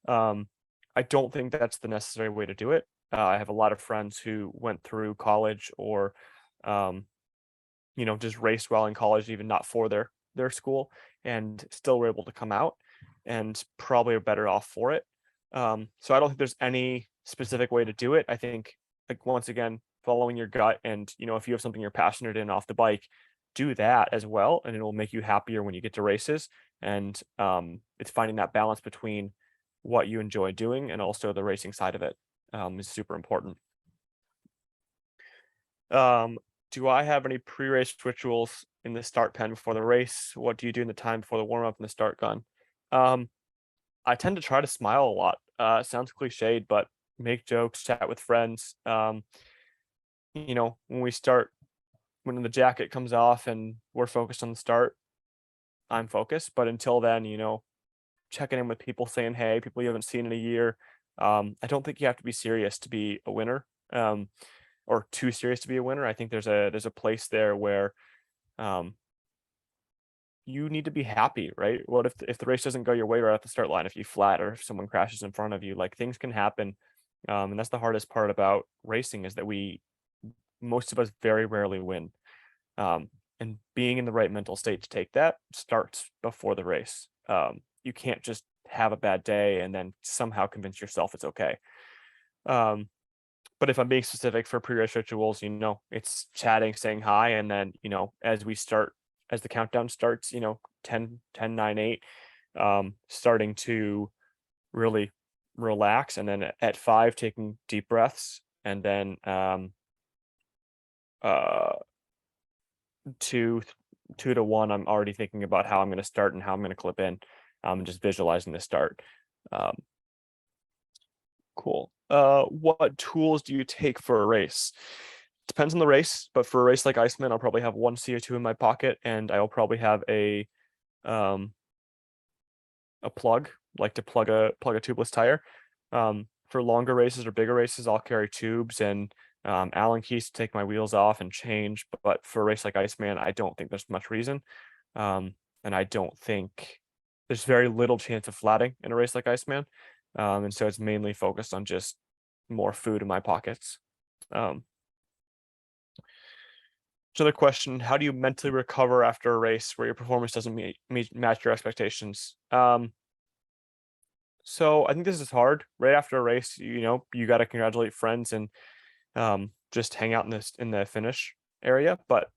I don't think that's the necessary way to do it. I have a lot of friends who went through college or, just raced well in college, even not for their school, and still were able to come out and probably are better off for it. So I don't think there's any specific way to do it. I think, like, once again, following your gut, and if you have something you're passionate in off the bike, do that as well, and it will make you happier when you get to races. And it's finding that balance between what you enjoy doing and also the racing side of it is super important. Do I have any pre-race rituals in the start pen before the race? What do you do in the time before the warm-up and the start gun? I tend to try to smile a lot. It sounds cliched, but make jokes, chat with friends. When the jacket comes off and we're focused on the start, I'm focused. But until then, checking in with people, saying hey, people you haven't seen in a year. I don't think you have to be serious to be a winner, or too serious to be a winner. I think there's a place there where you need to be happy, right? What if the race doesn't go your way right at the start line, if you flat or if someone crashes in front of you, like, things can happen. And that's the hardest part about racing, is that most of us very rarely win. And being in the right mental state to take that starts before the race. You can't just have a bad day and then somehow convince yourself it's okay. But if I'm being specific for pre-race rituals, it's chatting, saying hi, and then, as the countdown starts, 10, 9, 8, starting to really relax, and then at 5, taking deep breaths, and then 2 to 1, I'm already thinking about how I'm going to start and how I'm going to clip in, and just visualizing the start. Cool. What tools do you take for a race? Depends on the race, but for a race like Iceman, I'll probably have 1 CO2 in my pocket, and I'll probably have a plug, like to plug a tubeless tire. For longer races or bigger races, I'll carry tubes and Allen keys to take my wheels off and change. But for a race like Iceman, I don't think there's much reason, and I don't think there's very little chance of flatting in a race like Iceman. And so it's mainly focused on just more food in my pockets. Another question: how do you mentally recover after a race where your performance doesn't match your expectations? So I think this is hard. Right after a race, you got to congratulate friends and just hang out in the finish area. But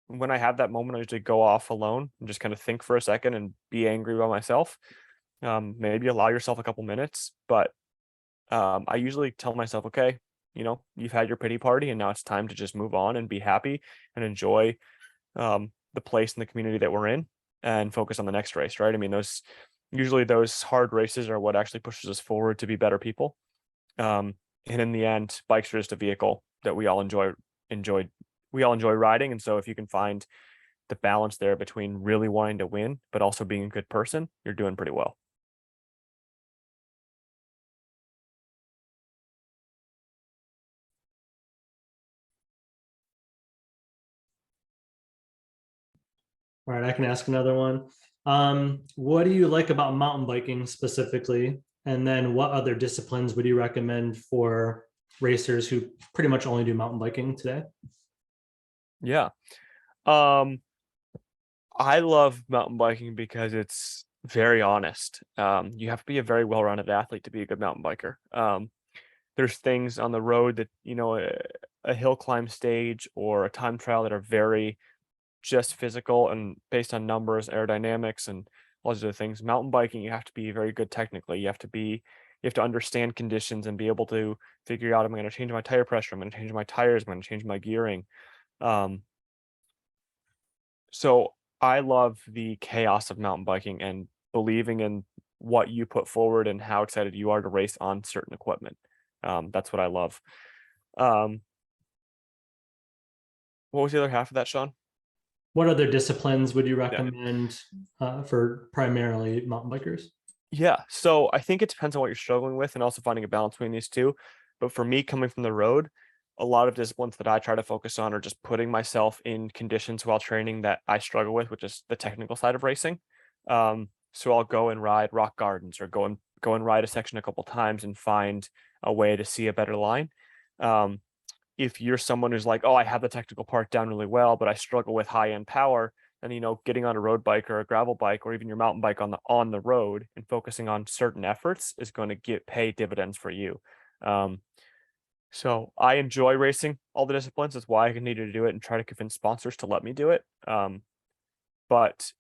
when I have that moment, I usually go off alone and just kind of think for a second and be angry by myself. Maybe allow yourself a couple minutes, but I usually tell myself, okay, you've had your pity party, and now it's time to just move on and be happy and enjoy the place and the community that we're in, and focus on the next race, right? I mean, those hard races are what actually pushes us forward to be better people. And in the end, bikes are just a vehicle that we all enjoy riding. And so if you can find the balance there between really wanting to win, but also being a good person, you're doing pretty well. All right, I can ask another one. What do you like about mountain biking specifically? And then what other disciplines would you recommend for racers who pretty much only do mountain biking today? Yeah. I love mountain biking because it's very honest. You have to be a very well-rounded athlete to be a good mountain biker. There's things on the road that, a hill climb stage or a time trial that are very just physical and based on numbers, aerodynamics, and all those other things. Mountain biking, you have to be very good technically. You have to understand conditions and be able to figure out, am I going to change my tire pressure? I'm going to change my tires. I'm going to change my gearing. So I love the chaos of mountain biking and believing in what you put forward and how excited you are to race on certain equipment. That's what I love. What was the other half of that, Sean? What other disciplines would you recommend for primarily mountain bikers? Yeah, so I think it depends on what you're struggling with and also finding a balance between these two. But for me, coming from the road, a lot of disciplines that I try to focus on are just putting myself in conditions while training that I struggle with, which is the technical side of racing. So I'll go and ride rock gardens or go and ride a section a couple times and find a way to see a better line. If you're someone who's like, oh, I have the technical part down really well, but I struggle with high-end power, then getting on a road bike or a gravel bike or even your mountain bike on the road and focusing on certain efforts is going to pay dividends for you. So I enjoy racing all the disciplines. That's why I continue to do it and try to convince sponsors to let me do it. But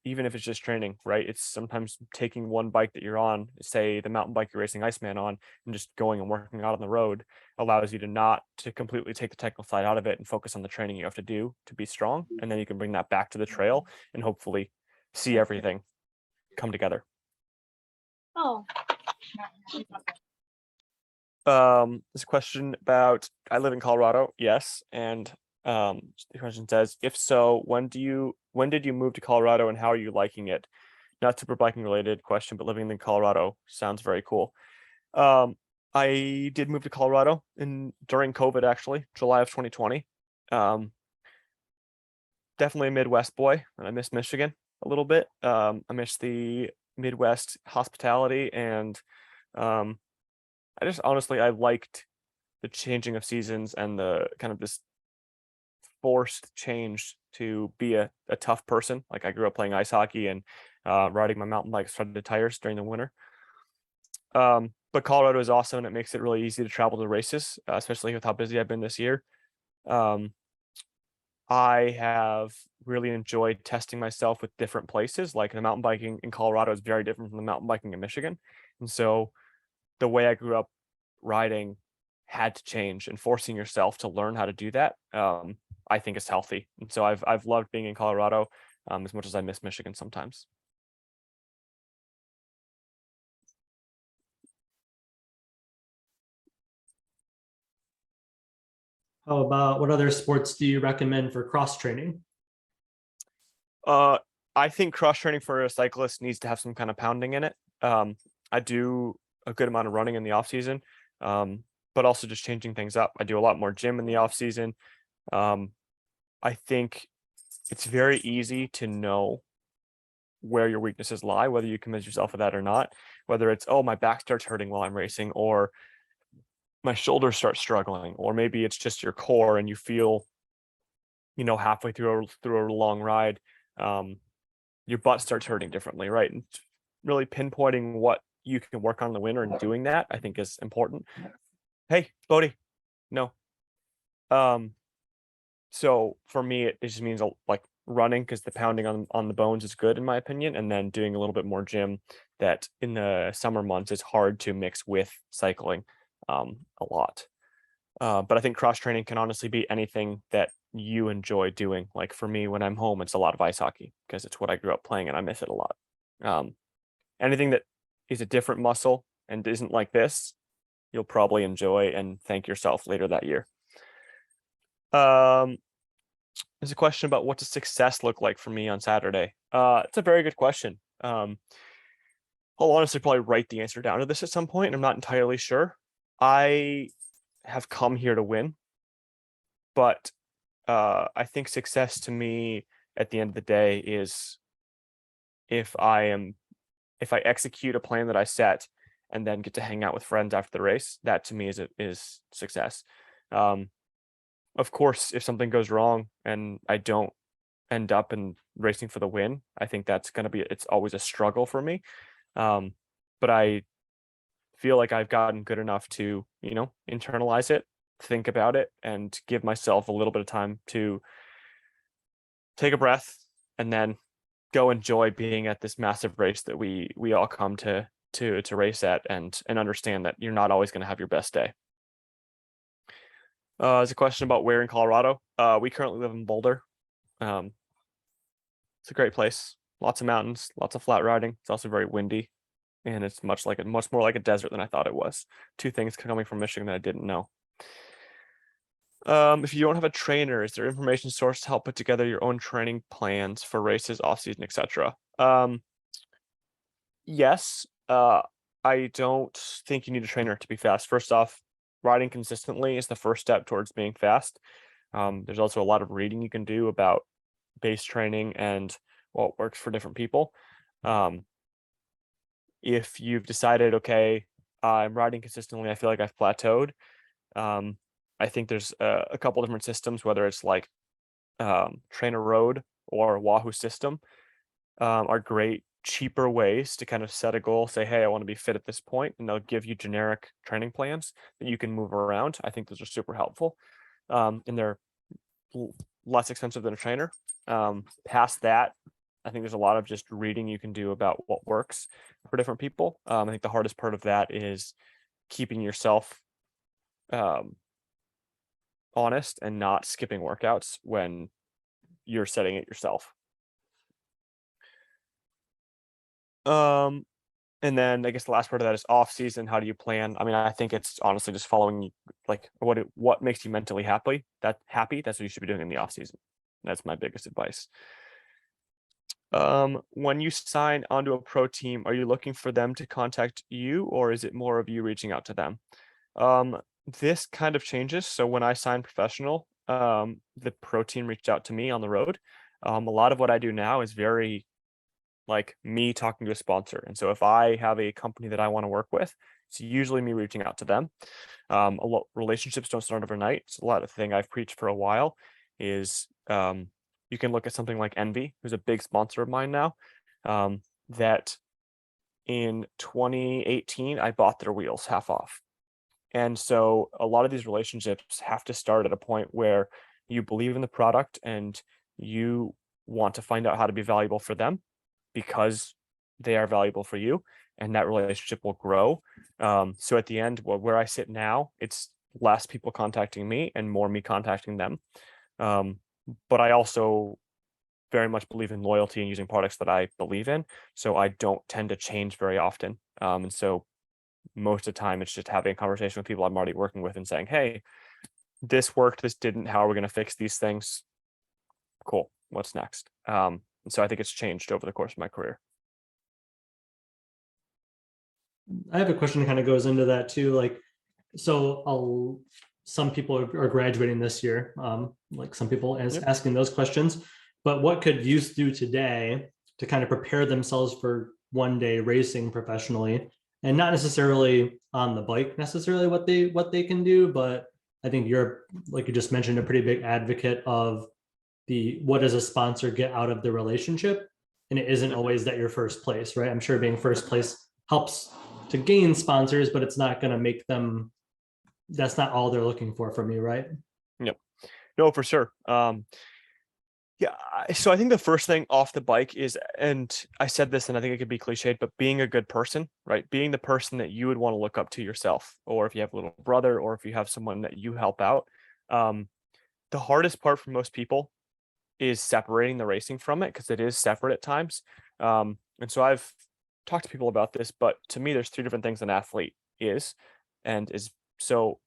even if it's just training, right? It's sometimes taking one bike that you're on, say the mountain bike you're racing Iceman on, and just going and working out on the road allows you to not to completely take the technical side out of it and focus on the training you have to do to be strong. And then you can bring that back to the trail and hopefully see everything come together. Oh. This question about, I live in Colorado, yes, and the question says, if so, when did you move to Colorado and how are you liking it? Not super biking related question, but living in Colorado sounds very cool. I did move to Colorado during COVID, actually, July of 2020. Definitely a Midwest boy, and I miss Michigan a little bit. I miss the Midwest hospitality, and I just honestly, I liked the changing of seasons and the kind of this forced change to be a tough person. Like I grew up playing ice hockey and riding my mountain bike threaded tires during the winter. But Colorado is awesome and it makes it really easy to travel to races, especially with how busy I've been this year. I have really enjoyed testing myself with different places. Like the mountain biking in Colorado is very different from the mountain biking in Michigan. And so the way I grew up riding had to change, and forcing yourself to learn how to do that, I think is healthy. And so I've loved being in Colorado as much as I miss Michigan sometimes. How about what other sports do you recommend for cross training? I think cross training for a cyclist needs to have some kind of pounding in it. I do a good amount of running in the off season, but also just changing things up. I do a lot more gym in the off season. I think it's very easy to know where your weaknesses lie, whether you convince yourself of that or not, whether it's, oh, my back starts hurting while I'm racing, or my shoulders start struggling, or maybe it's just your core and you feel, halfway through a long ride, your butt starts hurting differently, right? And really pinpointing what you can work on in the winter and doing that, I think, is important. Hey, Bodie, no. So for me, it just means like running, because the pounding on the bones is good in my opinion, and then doing a little bit more gym that in the summer months is hard to mix with cycling a lot. But I think cross training can honestly be anything that you enjoy doing. Like for me, when I'm home, it's a lot of ice hockey because it's what I grew up playing and I miss it a lot. Anything that is a different muscle and isn't like this, you'll probably enjoy and thank yourself later that year. There's a question about what does success look like for me on Saturday. It's a very good question. I'll honestly probably write the answer down to this at some point. I'm not entirely sure. I have come here to win, but I think success to me at the end of the day is if I execute a plan that I set and then get to hang out with friends after the race, that to me is success. Of course, if something goes wrong and I don't end up in racing for the win, I think it's always a struggle for me. But I feel like I've gotten good enough to, internalize it, think about it, and give myself a little bit of time to take a breath and then go enjoy being at this massive race that we all come to race at, and understand that you're not always going to have your best day. There's a question about where in Colorado. We currently live in Boulder. It's a great place. Lots of mountains, lots of flat riding. It's also very windy, and it's much more like a desert than I thought it was. Two things coming from Michigan that I didn't know. If you don't have a trainer, is there information source to help put together your own training plans for races, off season, etc.? Yes. I don't think you need a trainer to be fast. First off, riding consistently is the first step towards being fast. There's also a lot of reading you can do about base training and what works for different people. If you've decided, okay, I'm riding consistently, I feel like I've plateaued. I think there's a couple different systems, whether it's like Trainer Road or Wahoo system, are great, cheaper ways to kind of set a goal, say, hey, I want to be fit at this point, and they'll give you generic training plans that you can move around. I think those are super helpful. And they're less expensive than a trainer. Past that, I think there's a lot of just reading you can do about what works for different people. I think the hardest part of that is keeping yourself honest and not skipping workouts when you're setting it yourself. And then I guess the last part of that is off season. How do you plan? I mean, I think it's honestly just following like what makes you mentally happy. That's what you should be doing in the off season. That's my biggest advice. When you sign onto a pro team, are you looking for them to contact you, or is it more of you reaching out to them? This kind of changes. So when I signed professional, the pro team reached out to me on the road. A lot of what I do now is very like me talking to a sponsor. And so if I have a company that I want to work with, it's usually me reaching out to them. Relationships don't start overnight. It's a lot of thing I've preached for a while is you can look at something like Envy, who's a big sponsor of mine now, that in 2018, I bought their wheels half off. And so a lot of these relationships have to start at a point where you believe in the product and you want to find out how to be valuable for them because they are valuable for you, and that relationship will grow. So at the end, where I sit now, it's less people contacting me and more me contacting them. But I also very much believe in loyalty and using products that I believe in. So I don't tend to change very often. And so most of the time it's just having a conversation with people I'm already working with and saying, hey, this worked, this didn't, how are we going to fix these things? Cool. What's next? And so I think it's changed over the course of my career. I have a question that kind of goes into that too. Like, so some people are graduating this year, like some people asking those questions, but what could youth do today to kind of prepare themselves for one day racing professionally, and not necessarily on the bike necessarily what they can do, but I think you're, like you just mentioned, a pretty big advocate of what does a sponsor get out of the relationship? And it isn't always that you're first place, right? I'm sure being first place helps to gain sponsors, but it's not going to make them, that's not all they're looking for from you, right? Yep. No, for sure. Yeah. So I think the first thing off the bike is, and I said this and I think it could be cliched, but being a good person, right? Being the person that you would want to look up to yourself, or if you have a little brother, or if you have someone that you help out. The hardest part for most people is separating the racing from it, because it is separate at times. And so I've talked to people about this, but to me, there's three different things an athlete is, and is so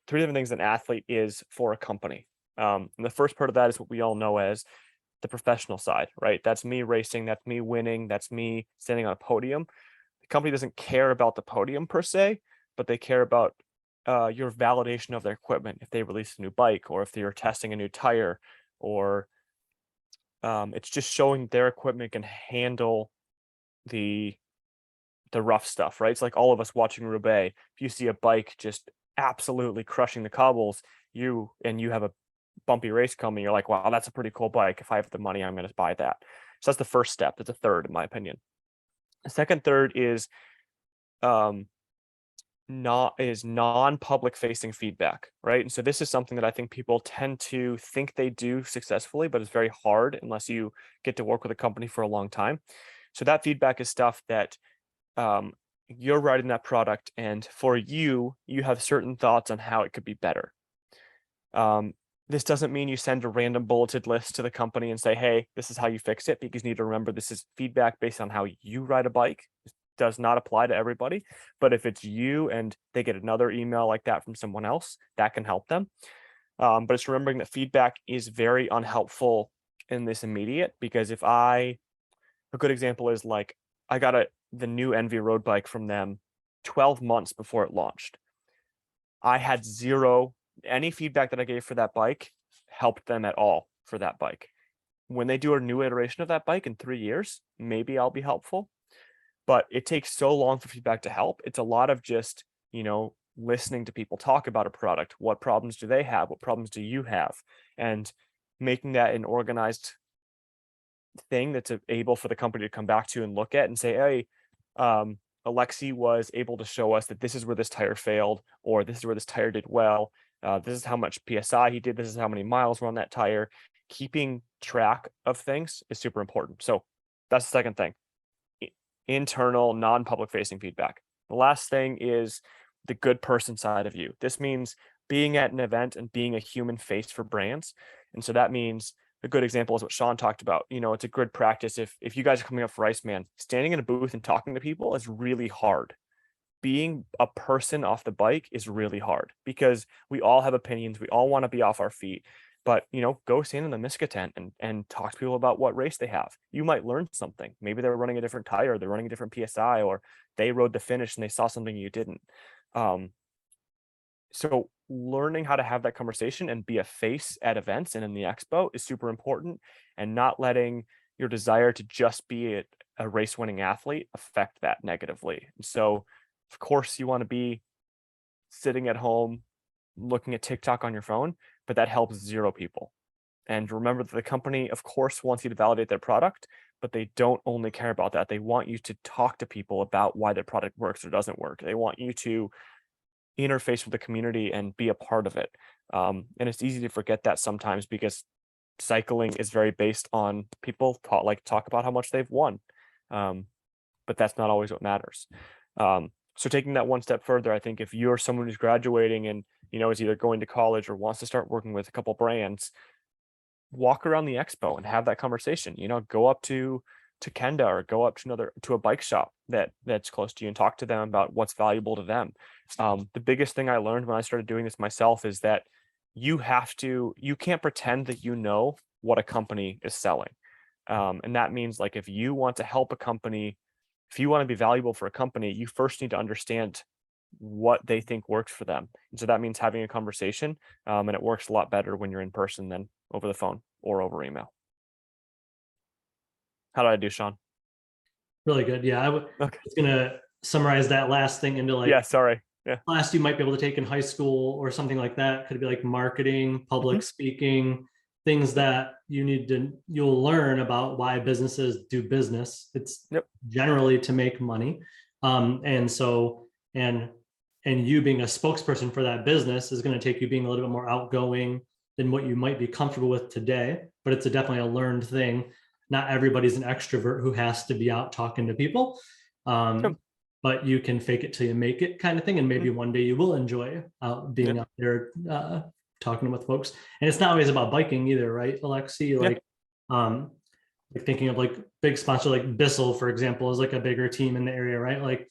three different things an athlete is for a company. And the first part of that is what we all know as the professional side, right? That's me racing, that's me winning, that's me standing on a podium. The company doesn't care about the podium per se, but they care about your validation of their equipment. If they release a new bike, or if they're testing a new tire, or it's just showing their equipment can handle the the rough stuff, right? It's like all of us watching Roubaix. If you see a bike just absolutely crushing the cobbles, you have a bumpy race coming, you're like, wow, that's a pretty cool bike. If I have the money, I'm going to buy that. So that's the first step. That's a third, in my opinion. The second third is non-public facing feedback, right? And so this is something that I think people tend to think they do successfully, but it's very hard unless you get to work with a company for a long time. So that feedback is stuff that you're writing that product, and for you have certain thoughts on how it could be better. This doesn't mean you send a random bulleted list to the company and say, hey, this is how you fix it, because you need to remember this is feedback based on how you ride a bike. It does not apply to everybody, but if it's you and they get another email like that from someone else, that can help them. But it's remembering that feedback is very unhelpful in this immediate, because a good example is like, I got the new Envy road bike from them 12 months before it launched. I had any feedback that I gave for that bike helped them at all for that bike. When they do a new iteration of that bike in 3 years, maybe I'll be helpful, but it takes so long for feedback to help. It's a lot of just, listening to people talk about a product. What problems do they have? What problems do you have? And making that an organized thing that's able for the company to come back to and look at and say, hey, Alexey was able to show us that this is where this tire failed, or this is where this tire did well. This is how much PSI he did. This is how many miles were on that tire. Keeping track of things is super important. So that's the second thing. Internal, non-public facing feedback. The last thing is the good person side of you. This means being at an event and being a human face for brands. And so that means a good example is what Sean talked about. It's a good practice. If you guys are coming up for Iceman, standing in a booth and talking to people is really hard. Being a person off the bike is really hard, because we all have opinions. We all want to be off our feet, but go stand in the Miska tent and talk to people about what race they have. You might learn something. Maybe they're running a different tire, they're running a different PSI, or they rode the finish and they saw something you didn't. So learning how to have that conversation and be a face at events and in the expo is super important, and not letting your desire to just be a race winning athlete affect that negatively. And so of course you want to be sitting at home looking at TikTok on your phone, but that helps 0 people. And remember that the company, of course, wants you to validate their product, but they don't only care about that. They want you to talk to people about why their product works or doesn't work. They want you to interface with the community and be a part of it. And it's easy to forget that sometimes, because cycling is very based on people talk about how much they've won. But that's not always what matters. So taking that one step further, I think if you're someone who's graduating and is either going to college or wants to start working with a couple brands, walk around the expo and have that conversation. Go up to Kenda, or go up to a bike shop that's close to you and talk to them about what's valuable to them. The biggest thing I learned when I started doing this myself is that you can't pretend that you know what a company is selling. And that means, like, if you want to help a company, if you want to be valuable for a company, you first need to understand what they think works for them. And so that means having a conversation, and it works a lot better when you're in person than over the phone or over email. How did I do, Sean? Really good. Yeah, I was gonna summarize that last thing into class you might be able to take in high school or something like that. Could be like marketing, public speaking, things that you'll learn about why businesses do business. It's generally to make money. And you being a spokesperson for that business is going to take you being a little bit more outgoing than what you might be comfortable with today, but it's definitely a learned thing. Not everybody's an extrovert who has to be out talking to people, but you can fake it till you make it kind of thing. And maybe one day you will enjoy being out there talking with folks. And it's not always about biking either, right, Alexey? Like thinking of like big sponsor like Bissell, for example, is like a bigger team in the area, right? Like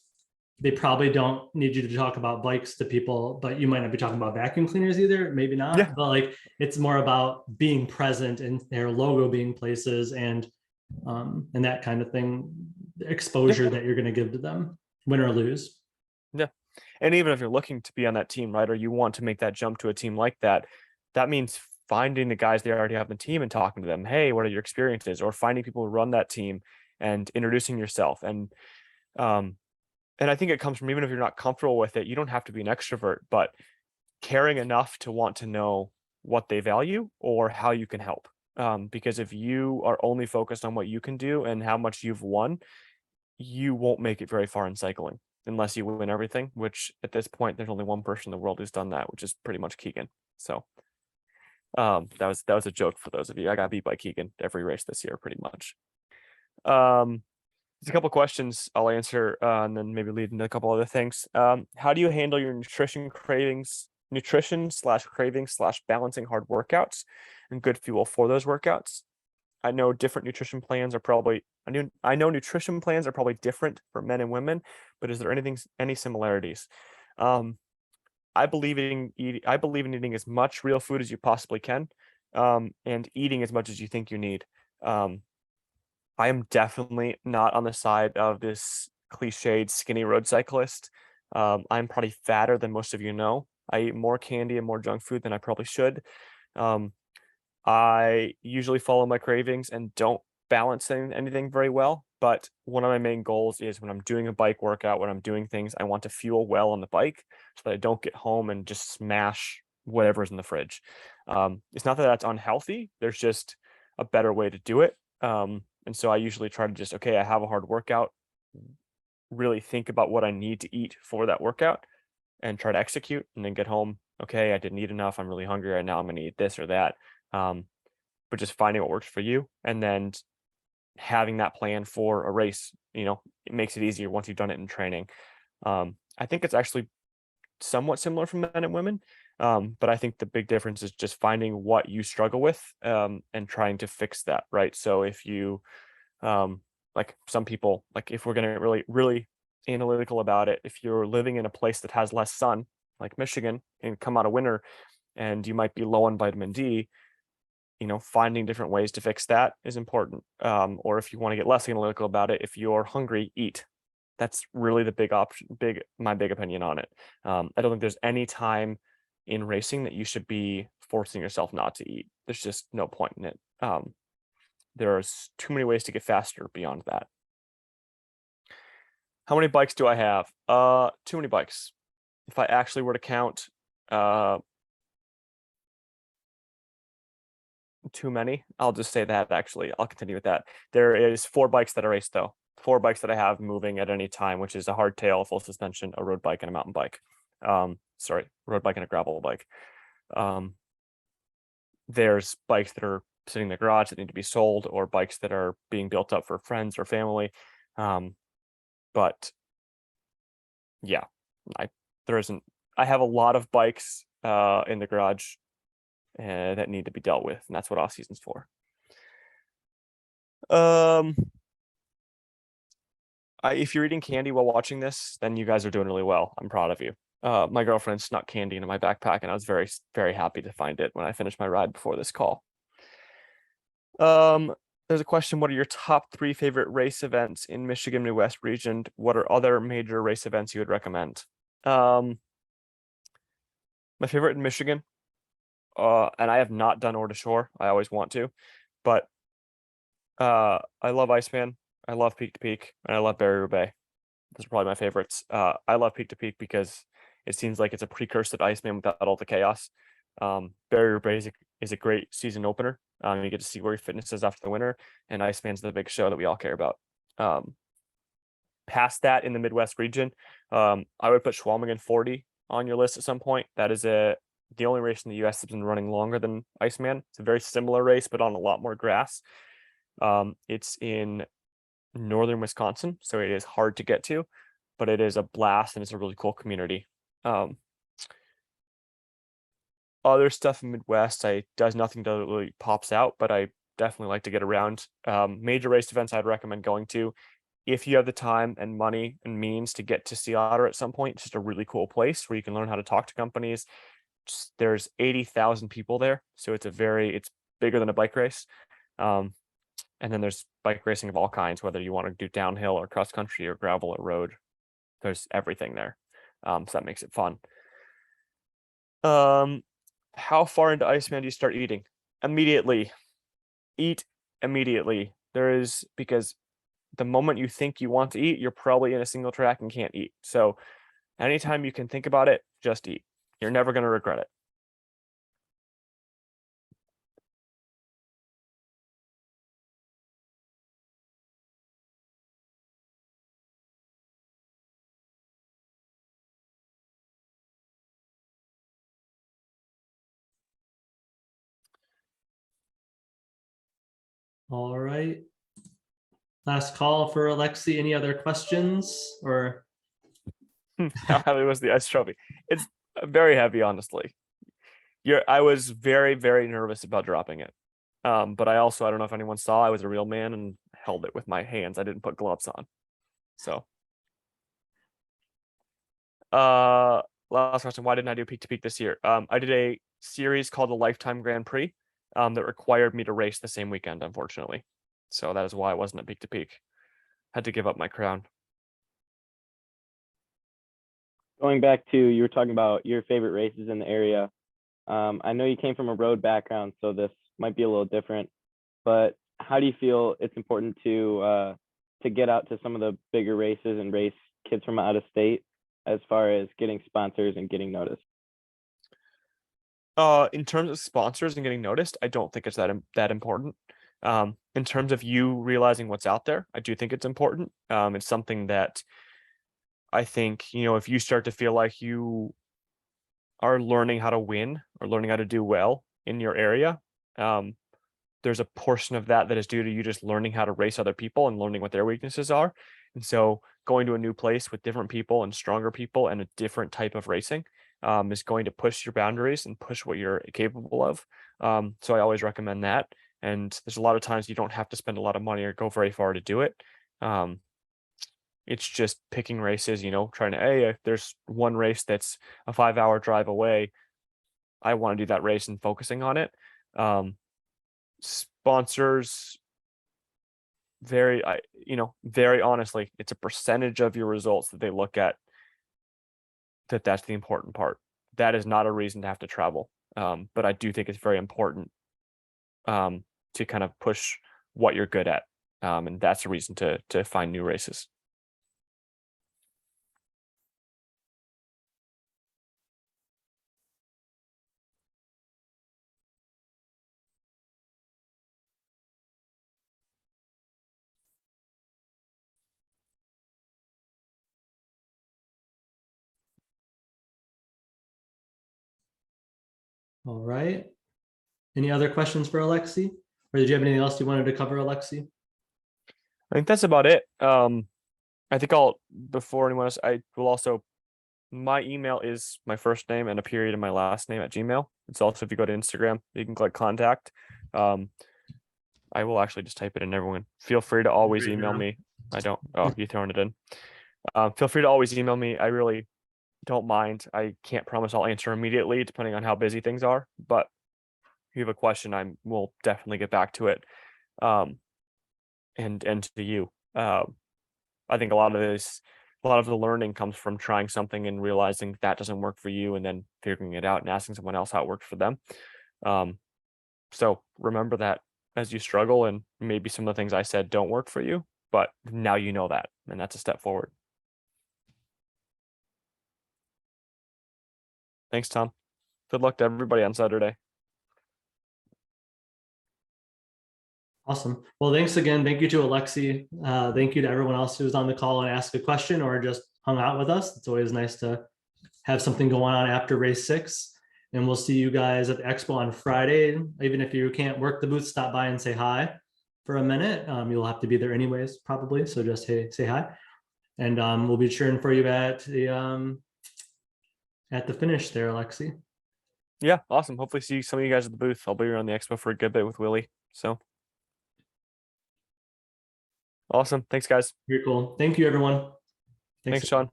they probably don't need you to talk about bikes to people, but you might not be talking about vacuum cleaners either, maybe not. But like it's more about being present and their logo being places and that kind of thing, the exposure that you're going to give to them, win or lose. And even if you're looking to be on that team, right, or you want to make that jump to a team like that, that means finding the guys they already have in the team and talking to them. Hey, what are your experiences? Or finding people who run that team and introducing yourself. And and I think it comes from, even if you're not comfortable with it, you don't have to be an extrovert, but caring enough to want to know what they value or how you can help. Because if you are only focused on what you can do and how much you've won, you won't make it very far in cycling unless you win everything, which at this point, there's only one person in the world who's done that, which is pretty much Keegan. So that was a joke for those of you. I got beat by Keegan every race this year, pretty much. There's a couple questions I'll answer, and then maybe lead into a couple other things. How do you handle your nutrition slash cravings slash balancing hard workouts and good fuel for those workouts? I know different nutrition plans are probably, I know nutrition plans are probably different for men and women, but is there any similarities? I believe in eating as much real food as you possibly can, and eating as much as you think you need. I am definitely not on the side of this cliched skinny road cyclist. I'm probably fatter than most of you know. I eat more candy and more junk food than I probably should. I usually follow my cravings and don't balance anything very well. But one of my main goals is when I'm doing a bike workout, when I'm doing things, I want to fuel well on the bike so that I don't get home and just smash whatever's in the fridge. It's not that that's unhealthy. There's just a better way to do it. And so I usually try to just, okay, I have a hard workout, really think about what I need to eat for that workout and try to execute, and then get home. Okay, I didn't eat enough. I'm really hungry right now. I'm going to eat this or that. But just finding what works for you, and then having that plan for a race, it makes it easier once you've done it in training. I think it's actually somewhat similar for men and women. But I think the big difference is just finding what you struggle with, and trying to fix that, right? So if you, like some people, like if we're going to really, really analytical about it, if you're living in a place that has less sun, like Michigan, and come out of winter, and you might be low on vitamin D, finding different ways to fix that is important. Or if you want to get less analytical about it, if you're hungry, eat. That's really the big option, my big opinion on it. I don't think there's any time in racing that you should be forcing yourself not to eat. There's just no point in it. There's too many ways to get faster beyond that. How many bikes do I have? Too many bikes. If I actually were to count, too many, I'll just say that. Actually, I'll continue with that. There is 4 bikes that I race, though. 4 bikes that I have moving at any time, which is a hardtail, a full suspension, a road bike, and a mountain bike. Road bike and a gravel bike. There's bikes that are sitting in the garage that need to be sold, or bikes that are being built up for friends or family. But yeah, I have a lot of bikes in the garage that need to be dealt with, and that's what Offseason's for. If you're eating candy while watching this, then you guys are doing really well. I'm proud of you. My girlfriend snuck candy into my backpack, and I was very, very happy to find it when I finished my ride before this call. There's a question: what are your top 3 favorite race events in Michigan Midwest region? What are other major race events you would recommend? My favorite in Michigan, and I have not done Ore to Shore. I always want to, but I love Iceman. I love Peak to Peak, and I love Barrier-Roubaix. Those are probably my favorites. I love Peak to Peak because it seems like it's a precursor to Iceman without all the chaos. Barrier-Roubaix is a great season opener. You get to see where your fitness is after the winter, and Iceman's the big show that we all care about. Past that, in the Midwest region, I would put Schwalmingen 40 on your list at some point. That is the only race in the US that's been running longer than Iceman. It's a very similar race, but on a lot more grass. It's in northern Wisconsin, so it is hard to get to, but it is a blast, and it's a really cool community. Other stuff in Midwest, does nothing that really pops out, but I definitely like to get around. Major race events I'd recommend going to if you have the time and money and means to get to Sea Otter at some point. It's just a really cool place where you can learn how to talk to companies. There's 80,000 people there, so it's bigger than a bike race. And then there's bike racing of all kinds, whether you want to do downhill or cross country or gravel or road. There's everything there. So that makes it fun. How far into Iceman do you start eating? Immediately. Eat immediately. Because the moment you think you want to eat, you're probably in a single track and can't eat. So anytime you can think about it, just eat. You're never going to regret it. All right. Last call for Alexey. Any other questions or? How heavy was the ice trophy? It's very heavy, honestly. I was very, very nervous about dropping it. But I don't know if anyone saw, I was a real man and held it with my hands. I didn't put gloves on. So last question, why didn't I do peak to peak this year? I did a series called the Lifetime Grand Prix that required me to race the same weekend, unfortunately. So that is why I wasn't at peak to peak. Had to give up my crown. Going back to, you were talking about your favorite races in the area. I know you came from a road background, so this might be a little different, but how do you feel it's important to get out to some of the bigger races and race kids from out of state as far as getting sponsors and getting noticed? In terms of sponsors and getting noticed, I don't think it's that important. In terms of you realizing what's out there, I do think it's important. It's something that I think, if you start to feel like you are learning how to win or learning how to do well in your area, there's a portion of that is due to you just learning how to race other people and learning what their weaknesses are. And so going to a new place with different people and stronger people and a different type of racing is going to push your boundaries and push what you're capable of. So I always recommend that. And there's a lot of times you don't have to spend a lot of money or go very far to do it. It's just picking races, trying to, hey, if there's one race that's a 5-hour drive away, I want to do that race and focusing on it. Sponsors, very honestly, it's a percentage of your results that they look at. That's the important part. That is not a reason to have to travel. But I do think it's very important to kind of push what you're good at. And that's a reason to find new races. All right. Any other questions for Alexey? Or did you have anything else you wanted to cover, Alexey? I think that's about it. I think before anyone else, I will also, my email is my first name and a period in my last name at Gmail. It's also, if you go to Instagram, you can click contact. I will actually just type it in, everyone. Feel free to always email me. You throwing it in. Feel free to always email me. I really don't mind. I can't promise I'll answer immediately, depending on how busy things are. But if you have a question, I will definitely get back to it. And to you. I think a lot of the learning comes from trying something and realizing that doesn't work for you, and then figuring it out and asking someone else how it worked for them. So remember that as you struggle, and maybe some of the things I said don't work for you, but now you know that, and that's a step forward. Thanks, Tom. Good luck to everybody on Saturday. Awesome. Well, thanks again. Thank you to Alexey. Thank you to everyone else who was on the call and asked a question or just hung out with us. It's always nice to have something going on after race 6. And we'll see you guys at the expo on Friday. Even if you can't work the booth, stop by and say hi for a minute. You'll have to be there anyways, probably. So just say hi. And we'll be cheering for you at the finish there, Alexey. Yeah, awesome. Hopefully see some of you guys at the booth. I'll be around the expo for a good bit with Willie. So awesome. Thanks, guys. Very cool. Thank you, everyone. Thanks, Sean.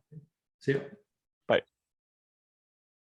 See you.